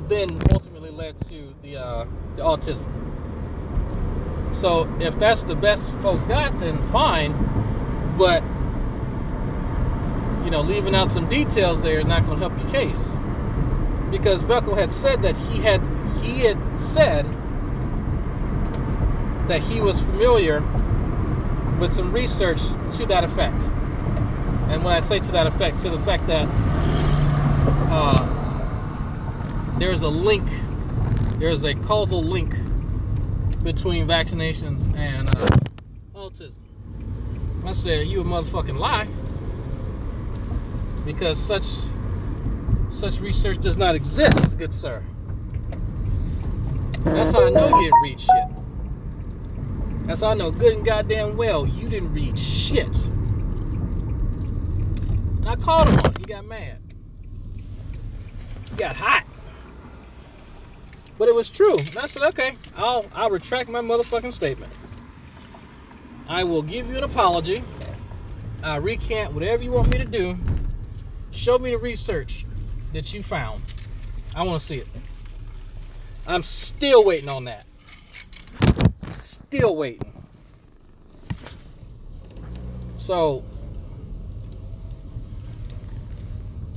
then ultimately led to the autism. So if that's the best folks got, then fine, but, you know, leaving out some details there is not going to help your case, because Veckel had said that he had said that he was familiar with some research to that effect. And when I say to that effect, to the fact that there's a link, there's a causal link between vaccinations and autism. I said, you a motherfucking lie, because such research does not exist, good sir. That's how I know you didn't read shit. That's how I know good and goddamn well you didn't read shit. And I called him on it. He got mad. He got hot. But it was true. And I said, okay, I'll retract my motherfucking statement. I will give you an apology. I'll recant whatever you want me to do. Show me the research that you found. I want to see it. I'm still waiting on that. Still waiting. So,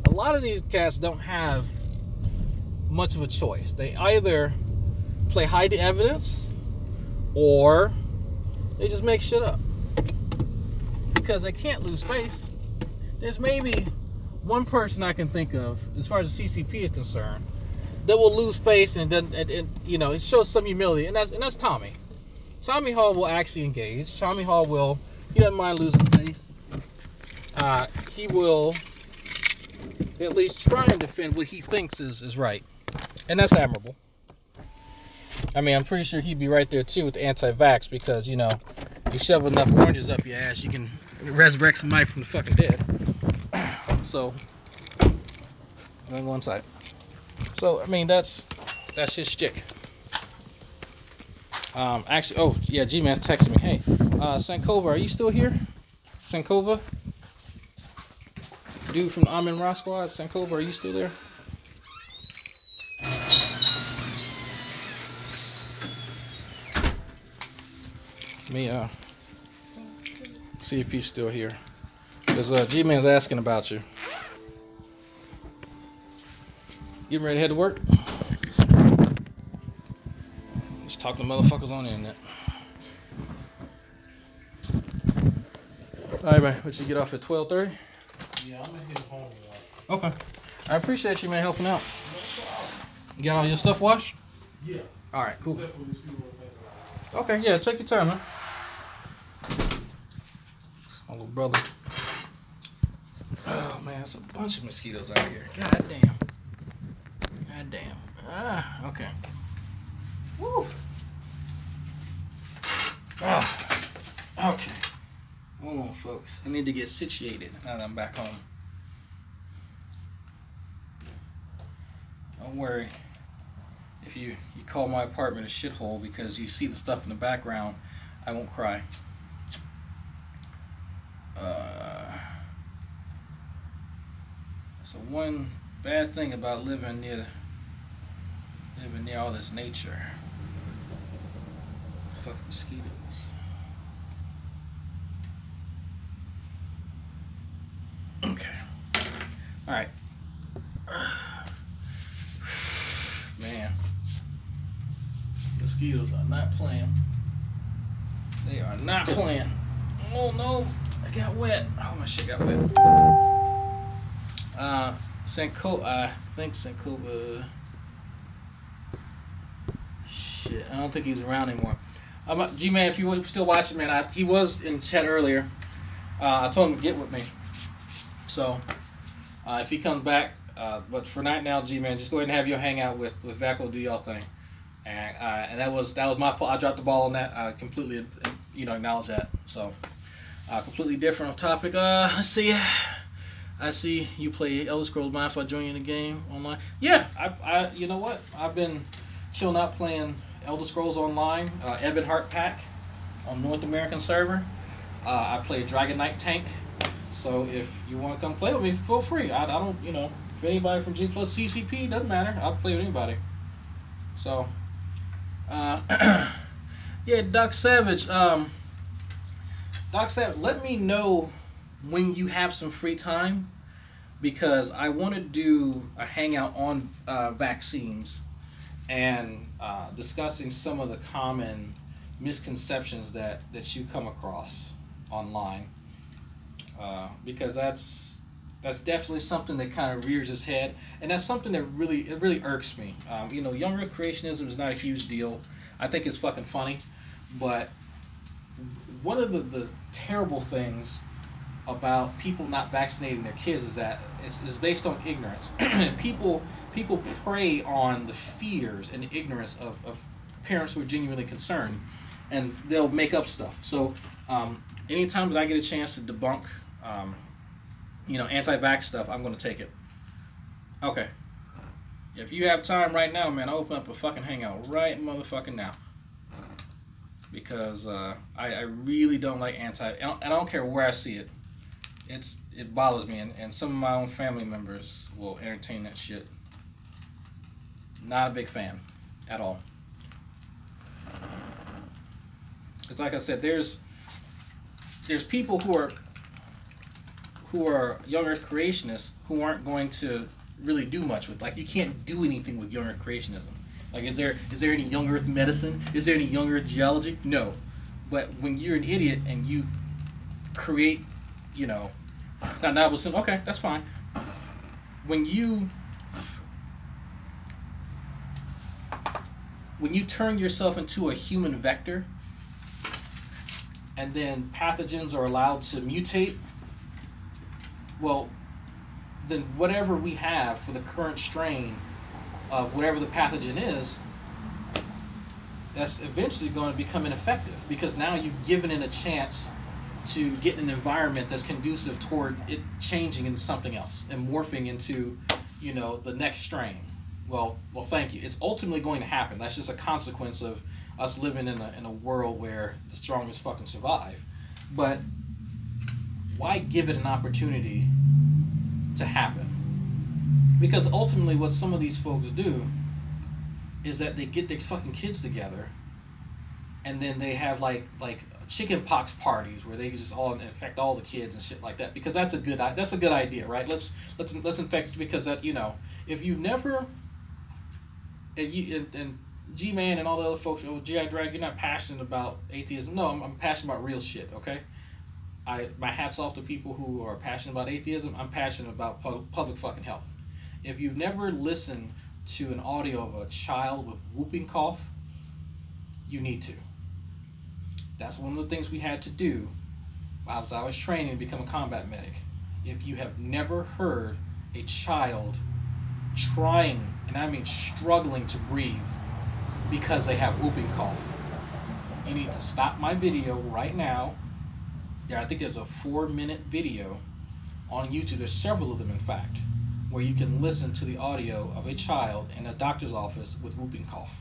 a lot of these cats don't have much of a choice. They either play hide the evidence, or they just make shit up. Because they can't lose face. There's maybe one person I can think of, as far as the CCP is concerned, that will lose face and you know, it shows some humility, and that's Tommy. Tommy Hall will actually engage. Tommy Hall will, he doesn't mind losing face. He will at least try and defend what he thinks is right. And that's admirable. I mean, I'm pretty sure he'd be right there too with the anti-vax, because, you know, you shove enough oranges up your ass, you can resurrect somebody from the fucking dead. So, I'm gonna go inside. So, I mean, that's his shtick. Actually, oh yeah, G-Man's texting me. Hey, Sankova, are you still here? Sankova, dude from the Amin Ra squad. Sankova, are you still there? Let me see if he's still here, because G-Man's asking about you. Getting ready to head to work? Just talking to motherfuckers on the internet. Alright, man. What, you get off at 12:30? Yeah, I'm gonna get home. Okay. I appreciate you, man, helping out. You got all your stuff washed? Yeah. Alright, cool. Except for these few little things. Okay, yeah, take your time, man. My little brother. Oh, man, there's a bunch of mosquitoes out here. God damn. God damn. Ah, okay. Woo. Ah, okay. Hold on, folks. I need to get situated now that I'm back home. Don't worry if you call my apartment a shithole because you see the stuff in the background. I won't cry. So one bad thing about living near all this nature. Fucking mosquitoes. Okay. Alright. Man. Mosquitoes are not playing. They are not playing. Oh no. I got wet. Oh, my shit got wet. I think Sankova. Shit, I don't think he's around anymore. G-Man, if you were still watching, man, he was in chat earlier. I told him to get with me. So, if he comes back, but for right now, G-Man, just go ahead and have your hangout with Vaco, do y'all thing. And that was my fault. I dropped the ball on that. I completely, acknowledge that. So, completely different off topic. I see you play Elder Scrolls. Mind if I join you in the game online? Yeah, you know what? I've been chilling out playing Elder Scrolls Online, Ebonheart Pack on North American server. I play Dragon Knight Tank. So if you want to come play with me, feel free. I don't, if anybody from G Plus CCP, doesn't matter. I'll play with anybody. So, yeah, Doc Savage. Doc Savage, let me know when you have some free time, because I want to do a hangout on vaccines and discussing some of the common misconceptions that you come across online, because that's definitely something that kind of rears its head, and that's something that really irks me. You know, young Earth creationism is not a huge deal. I think it's fucking funny, but one of the terrible things about people not vaccinating their kids is that it's based on ignorance. people prey on the fears and the ignorance of parents who are genuinely concerned, and they'll make up stuff. So anytime that I get a chance to debunk you know, anti-vax stuff, I'm going to take it. Okay. If you have time right now, man, I'll open up a fucking hangout right motherfucking now. Because I really don't like and I don't care where I see it. It bothers me, and some of my own family members will entertain that shit. Not a big fan at all. It's like I said, there's people who are young Earth creationists who aren't going to really do much with. Like, you can't do anything with young Earth creationism. Like, is there any young Earth medicine? Is there any young Earth geology? No. But when you're an idiot and you create, you know, now we'll say, okay, that's fine. When you turn yourself into a human vector, and then pathogens are allowed to mutate, well, then whatever we have for the current strain of whatever the pathogen is, that's eventually going to become ineffective, because now you've given it a chance to get an environment that's conducive toward it changing into something else and morphing into, you know, the next strain. Well, thank you. It's ultimately going to happen. That's just a consequence of us living in a world where the strongest fucking survive. But why give it an opportunity to happen? Because ultimately what some of these folks do is that they get their fucking kids together, and then they have like chicken pox parties where they just all infect all the kids and shit like that, because that's a good idea, right? Let's infect, because that, you know, if you never and G-Man and all the other folks, oh, G.I. Drag, you're not passionate about atheism. No, I'm passionate about real shit, okay? My hat's off to people who are passionate about atheism. I'm passionate about public fucking health. If you've never listened to an audio of a child with whooping cough, you need to. That's one of the things we had to do while I was training to become a combat medic. If you have never heard a child trying, and I mean struggling to breathe because they have whooping cough, you need to stop my video right now. I think there's a 4-minute video on YouTube. There's several of them, in fact, where you can listen to the audio of a child in a doctor's office with whooping cough.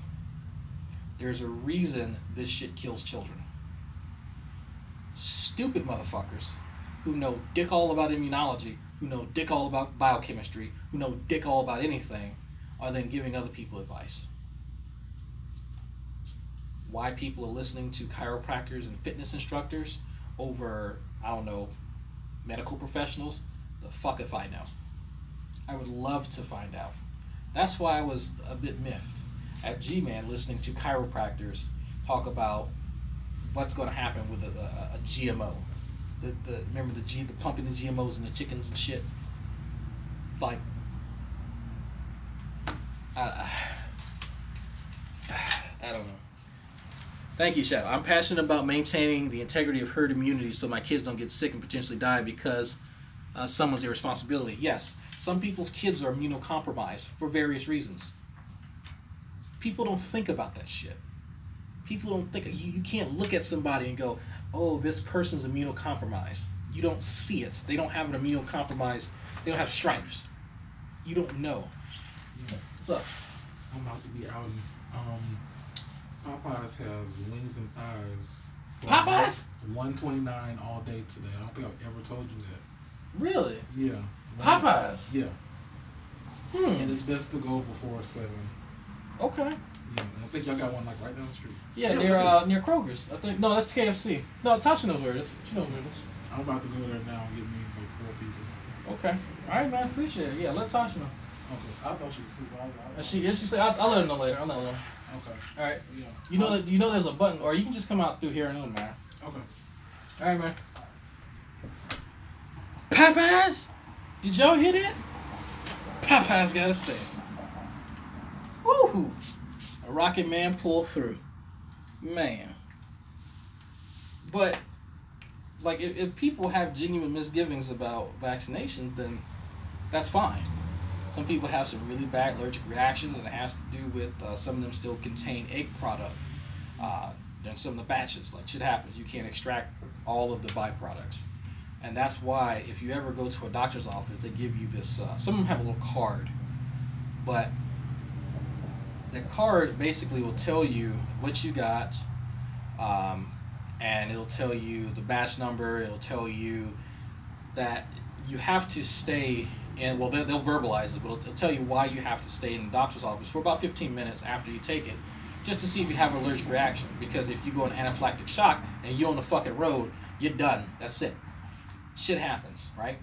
There's a reason this shit kills children. Stupid motherfuckers who know dick all about immunology, who know dick all about biochemistry, who know dick all about anything, are then giving other people advice. Why people are listening to chiropractors and fitness instructors over, I don't know, medical professionals, the fuck if I know. I would love to find out. That's why I was a bit miffed at G-Man listening to chiropractors talk about what's going to happen with a GMO. Remember the pumping the GMOs in the chickens and shit? Like, I don't know. Thank you, Shadow. I'm passionate about maintaining the integrity of herd immunity so my kids don't get sick and potentially die because someone's irresponsibility. Yes, some people's kids are immunocompromised for various reasons. People don't think about that shit. People don't think, you can't look at somebody and go, oh, this person's immunocompromised. You don't see it. They don't have an immunocompromised, they don't have stripes. You don't know. Yeah. What's up? I'm about to be out. Popeyes has wings and thighs. Popeyes? $129 all day today. I don't think I've ever told you that. Really? Yeah. Popeyes? Yeah. And it's best to go before 7. Okay. Yeah, I think y'all got one like right down the street. Yeah, near Kroger's. I think. No, that's KFC. No, Tasha knows where it is. She knows where it is. I'm about to go there now and get me like 4 pieces. Okay. All right, man. Appreciate it. Yeah, let Tasha know. Okay. I thought she was super. She said I'll let her know later. I'll let her know. Okay. All right. Yeah. You know there's a button, or you can just come out through here and on, man. Okay. All right, man. Popeyes? Did y'all hear that? Popeyes gotta say. Woohoo! A Rocket Man pulled through. Man. But, like, if people have genuine misgivings about vaccinations, then that's fine. Some people have some really bad allergic reactions, and it has to do with some of them still contain egg product. And some of the batches, like, shit happens. You can't extract all of the byproducts. And that's why if you ever go to a doctor's office, they give you this, some of them have a little card. But the card basically will tell you what you got, and it'll tell you the batch number. It'll tell you that you have to stay in, well, they'll verbalize it, but it'll tell you why you have to stay in the doctor's office for about 15 minutes after you take it, just to see if you have an allergic reaction. Because if you go in anaphylactic shock and you're on the fucking road, you're done. That's it. Shit happens, right?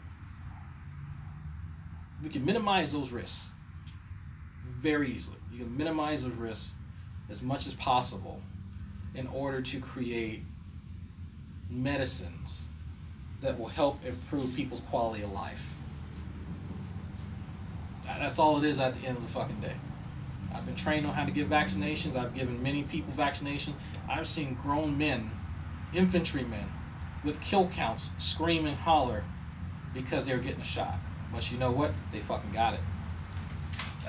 We can minimize those risks very easily. You can minimize those risks as much as possible in order to create medicines that will help improve people's quality of life. That's all it is at the end of the fucking day. I've been trained on how to give vaccinations. I've given many people vaccination. I've seen grown men, infantrymen, with kill counts scream and holler because they were getting a shot. But you know what? They fucking got it.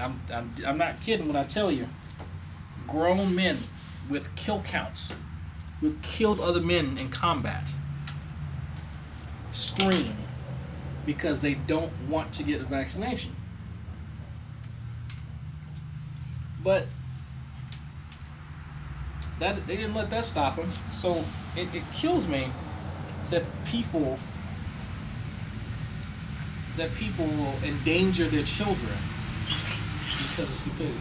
I'm not kidding when I tell you. Grown men with kill counts, who've killed other men in combat, scream because they don't want to get a vaccination. But that they didn't let that stop them. So it kills me that people will endanger their children because of stupidity.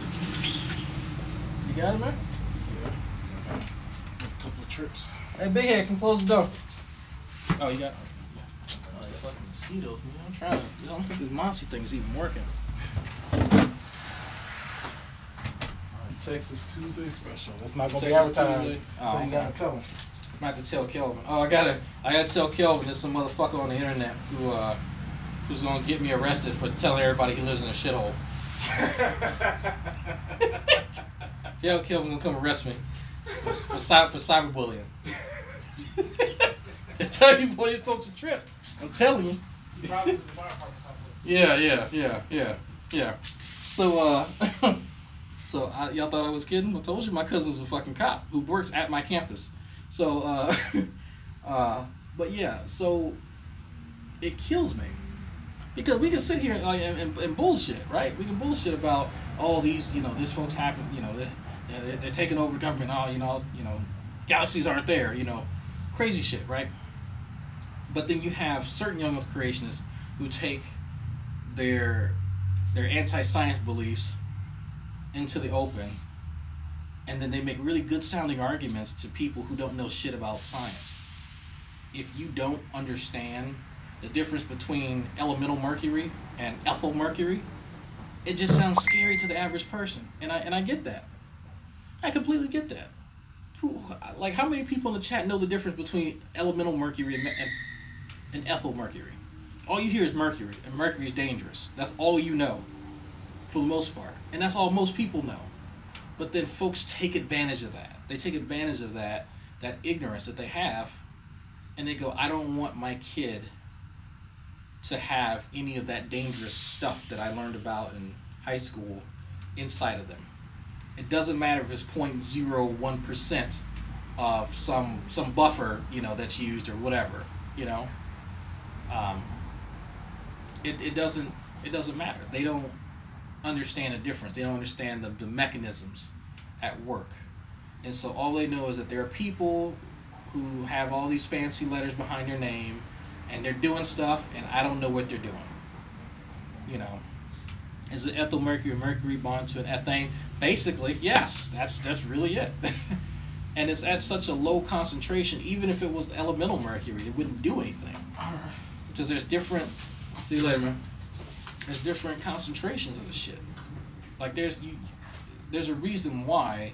You got it, man? Yeah. A couple of trips. Hey, big head, come close the door. Oh, you got it? Oh, you fucking mosquitoes, man. I'm trying to. I don't think this Monty thing is even working. Texas Tuesday special. That's not gonna be Texas advertised. Tuesday. So Oh, you gotta tell him. I have to tell Kelvin. Oh, I gotta tell Kelvin there's some motherfucker on the internet who's gonna get me arrested for telling everybody he lives in a shithole. Yeah, Kelvin gonna come arrest me for cyberbullying. I tell you, boy, you're supposed to trip. I'm telling you. Yeah. So y'all thought I was kidding? I told you my cousin's a fucking cop who works at my campus. So, but yeah, so it kills me because we can sit here and bullshit, right? We can bullshit about all these, these folks happen, they're taking over the government. Oh, galaxies aren't there, crazy shit, right? But then you have certain young earth creationists who take their anti-science beliefs into the open, and then they make really good sounding arguments to people who don't know shit about science. If you don't understand the difference between elemental mercury and ethyl mercury, it just sounds scary to the average person. And I get that. I completely get that. Like, how many people in the chat know the difference between elemental mercury and ethyl mercury? All you hear is mercury, and mercury is dangerous. That's all you know, for the most part. And that's all most people know. But then folks take advantage of that. They take advantage of that ignorance that they have, and they go, I don't want my kid to have any of that dangerous stuff that I learned about in high school inside of them. It doesn't matter if it's 0.01% of some buffer, that's used or whatever, It doesn't matter. They don't understand the difference. They don't understand the mechanisms at work. And so all they know is that there are people who have all these fancy letters behind their name, and they're doing stuff, and I don't know what they're doing. Is it ethyl mercury or mercury bond to an ethane? Basically, yes. That's really it. And it's at such a low concentration. Even if it was elemental mercury, it wouldn't do anything. Because there's different. See you later, man. There's different concentrations of the shit. Like there's a reason why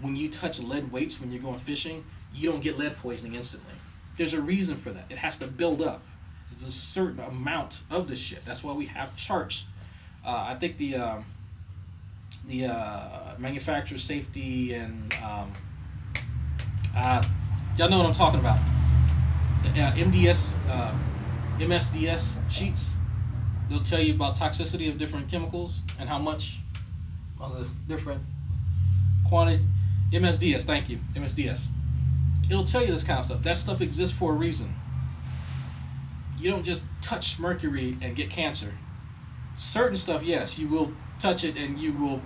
when you touch lead weights when you're going fishing, you don't get lead poisoning instantly. There's a reason for that. It has to build up. There's a certain amount of this shit. That's why we have charts. I think the manufacturer safety and y'all know what I'm talking about. The MSDS sheets. They'll tell you about toxicity of different chemicals and how much of the different quantities. MSDS, thank you, MSDS. It'll tell you this kind of stuff. That stuff exists for a reason. You don't just touch mercury and get cancer. Certain stuff, yes, you will touch it and you will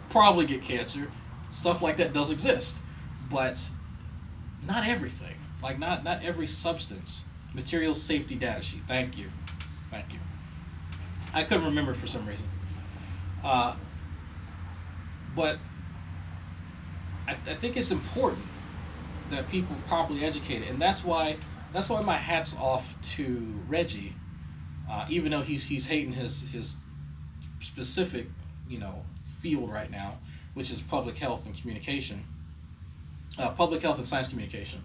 probably get cancer. Stuff like that does exist, but not everything. Like not every substance. Material safety data sheet. Thank you. I couldn't remember for some reason. But I think it's important that people properly educated, and that's why my hat's off to Reggie, even though he's hating his specific field right now, which is public health and communication, public health and science communication.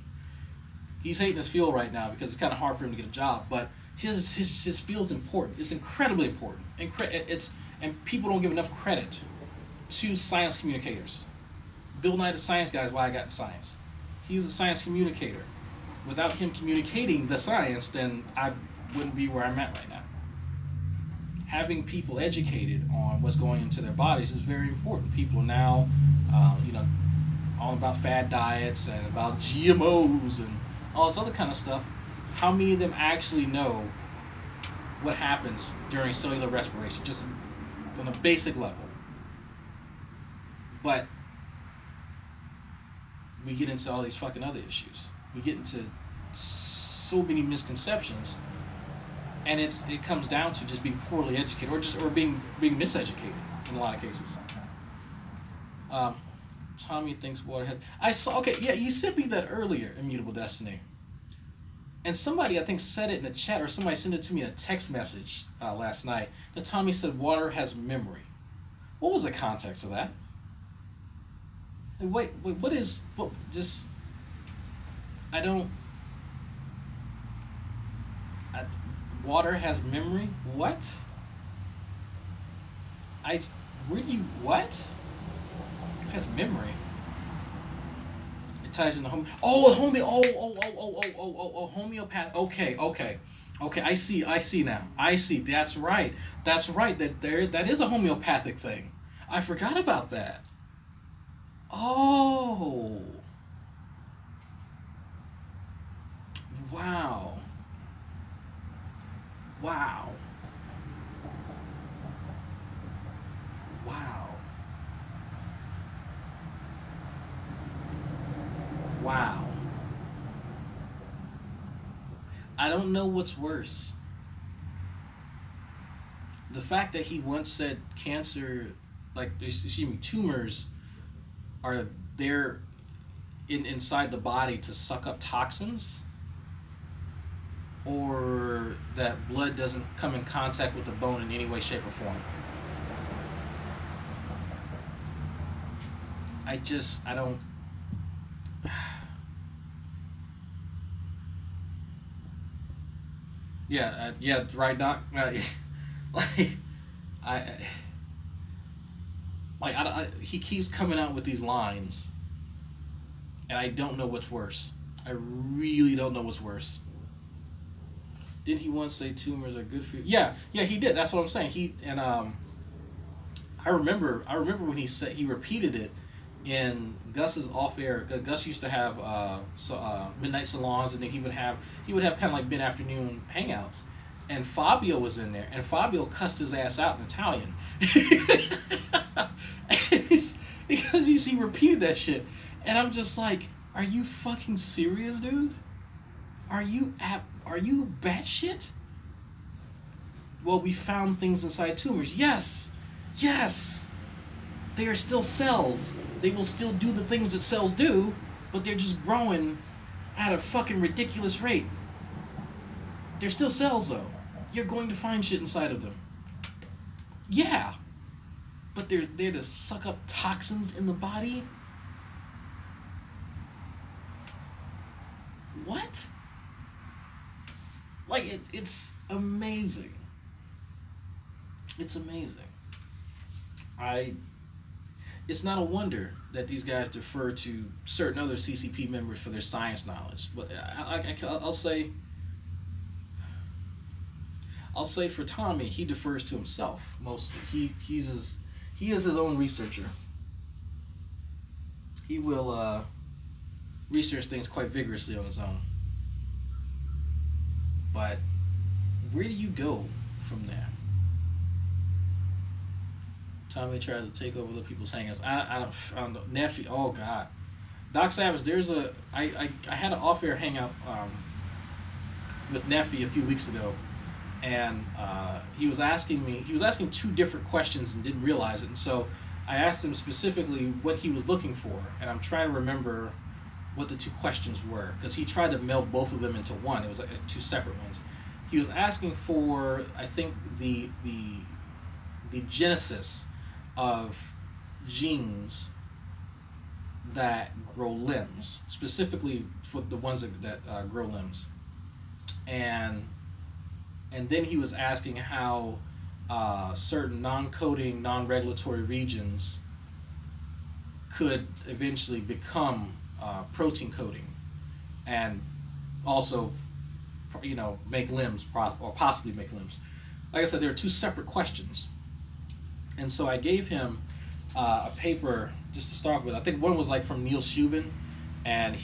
He's hating his field right now because it's kind of hard for him to get a job, but his field's important. It's incredibly important. And people don't give enough credit to science communicators. Bill Nye the Science Guy is why I got in science. He's a science communicator. Without him communicating the science, then I wouldn't be where I'm at right now. Having people educated on what's going into their bodies is very important. People are now, all about fad diets and about GMOs and all this other kind of stuff. How many of them actually know what happens during cellular respiration, just on a basic level? But we get into all these fucking other issues. We get into so many misconceptions, and it comes down to just being poorly educated, or being miseducated in a lot of cases. Tommy thinks water has. You sent me that earlier, Immutable Destiny. And somebody, I think, said it in the chat, or somebody sent it to me in a text message last night, that Tommy said water has memory. What was the context of that? Wait, water has memory? What? What? It has memory. It ties into homeopath. Okay. I see now. That's right. That is a homeopathic thing. I forgot about that. Oh. Wow. I don't know what's worse. The fact that he once said tumors are there inside the body to suck up toxins, or that blood doesn't come in contact with the bone in any way, shape, or form. I don't. Yeah, right, Doc. He keeps coming out with these lines, and I don't know what's worse. I really don't know what's worse. Did he once say tumors are good for you? Yeah, he did. That's what I'm saying. I remember when he repeated it in Gus's off-air. Gus used to have midnight salons, and then he would have kind of like mid-afternoon hangouts. And Fabio was in there, and Fabio cussed his ass out in Italian because he repeated that shit, and I'm just like, are you fucking serious, dude? Are you batshit? Well, we found things inside tumors. Yes. They are still cells. They will still do the things that cells do, but they're just growing at a fucking ridiculous rate. They're still cells, though. You're going to find shit inside of them. Yeah. But they're there to suck up toxins in the body? What? Like, it's amazing. It's amazing. It's not a wonder that these guys defer to certain other CCP members for their science knowledge. But I'll say for Tommy, he defers to himself mostly. He is his own researcher. He will research things quite vigorously on his own. But where do you go from there? Tommy tries to take over other people's hangouts. I don't know. Nephew, oh God. Doc Savage, I had an off-air hangout with Nephew a few weeks ago, and he was asking two different questions and didn't realize it, and so I asked him specifically what he was looking for, and I'm trying to remember what the two questions were, because he tried to meld both of them into one. It was like two separate ones. He was asking for, I think, the genesis of genes that grow limbs, specifically for the ones that grow limbs, and then he was asking how certain non-coding, non-regulatory regions could eventually become protein coding, and also, you know, make limbs, or possibly make limbs. Like I said, there are two separate questions, and so I gave him a paper just to start with. I think one was like from Neil Shubin, and I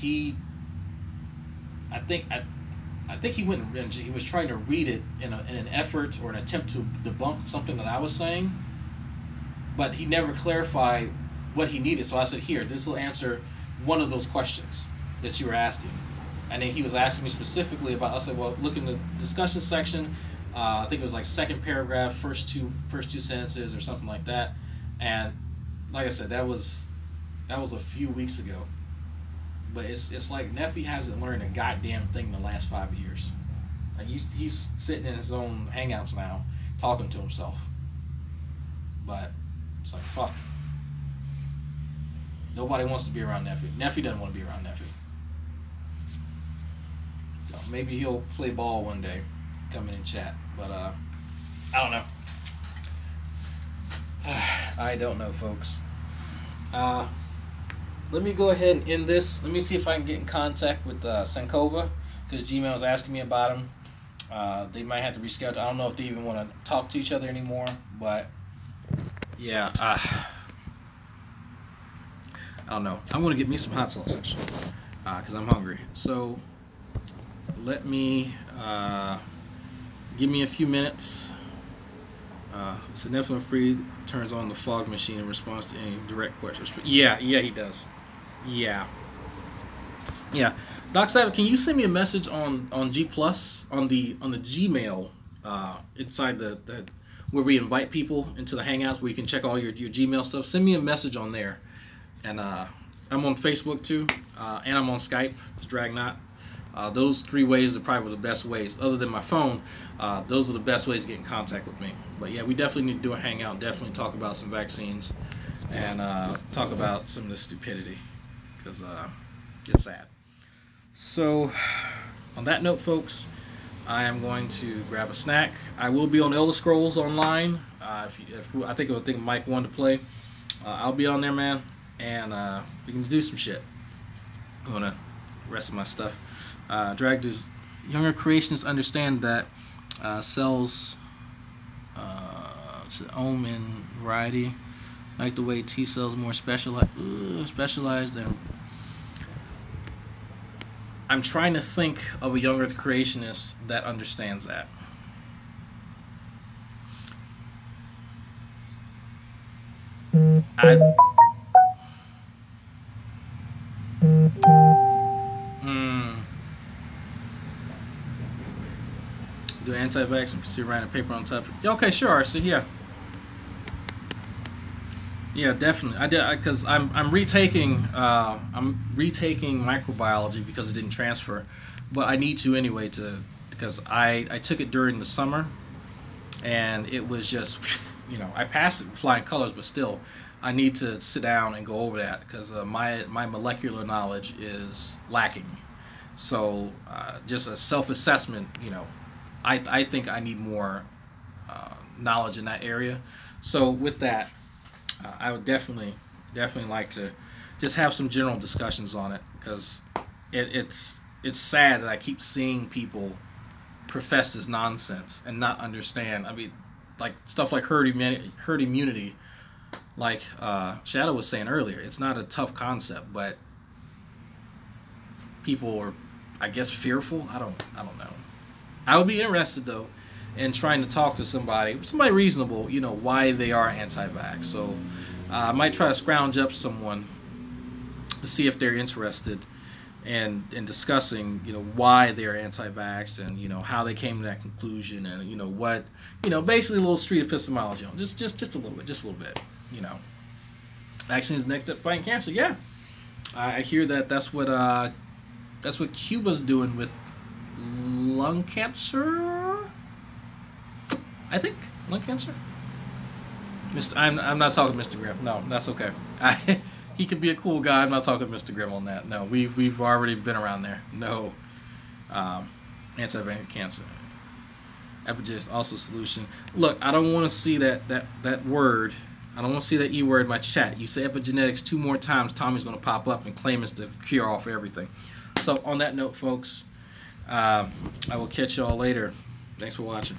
think he went and he was trying to read it in an effort or an attempt to debunk something that I was saying, but he never clarified what he needed. So I said, here, this will answer one of those questions that you were asking. And then he was asking me specifically about, I said, well, look in the discussion section. I think it was like second paragraph, first two sentences or something like that. And like I said, that was a few weeks ago. But it's like Neffy hasn't learned a goddamn thing in the last 5 years. Like he's sitting in his own hangouts now, talking to himself. But it's like, fuck. Nobody wants to be around Neffy. Neffy doesn't want to be around Neffy. So maybe he'll play ball one day, come in and chat. But I don't know. I don't know, folks. Let me go ahead and end this. Let me see if I can get in contact with Sankova, because Gmail was asking me about him. They might have to reschedule. I don't know if they even want to talk to each other anymore, but yeah. I don't know. I'm going to get me some hot sausage because I'm hungry. So let me give me a few minutes. So Nephilim Free turns on the fog machine in response to any direct questions. Yeah, he does. Yeah. Doc Savage, can you send me a message on G Plus on the Gmail inside the where we invite people into the Hangouts where you can check all your Gmail stuff? Send me a message on there. And I'm on Facebook too, and I'm on Skype, it's Dragnot. Those three ways are probably the best ways. Other than my phone, those are the best ways to get in contact with me. But yeah, we definitely need to do a hangout, definitely talk about some vaccines, and talk about some of this stupidity, because it's sad. So, on that note, folks, I am going to grab a snack. I will be on Elder Scrolls Online. I think Mike wanted to play. I'll be on there, man. And we can do some shit. I'm gonna rest of my stuff. Does younger creationists understand that cells ohm in variety, like the way T cells more specialized than. I'm trying to think of a younger creationist that understands that. Do anti-vax and consider writing a paper on top. Okay, sure. So yeah, definitely. I did because I'm retaking microbiology because it didn't transfer, but I need to anyway because I took it during the summer, and it was just, you know, I passed it with flying colors, but still, I need to sit down and go over that because my molecular knowledge is lacking. So just a self-assessment, you know, I think I need more knowledge in that area. So with that, I would definitely like to just have some general discussions on it, because it's sad that I keep seeing people profess this nonsense and not understand. I mean, like stuff like herd immunity, like Shadow was saying earlier, it's not a tough concept, but people are, I guess, fearful. I don't know. I would be interested though in trying to talk to somebody reasonable, you know, why they are anti-vax. So I might try to scrounge up someone to see if they're interested in discussing, you know, why they're anti-vax, and you know how they came to that conclusion, and you know what, you know, basically a little street epistemology, just a little bit, you know. Vaccines next step fighting cancer. Yeah, I hear that's what Cuba's doing with lung cancer. I think lung cancer. I'm not talking Mr. Grimm. No, that's okay. He could be a cool guy. I'm not talking Mr. Grimm on that. No, we've already been around there. No, anti-vax cancer. Epigenetics also solution. Look, I don't want to see that word. I don't want to see that E word in my chat. You say epigenetics 2 more times, Tommy's going to pop up and claim it's the cure all for everything. So on that note, folks, I will catch y'all later. Thanks for watching.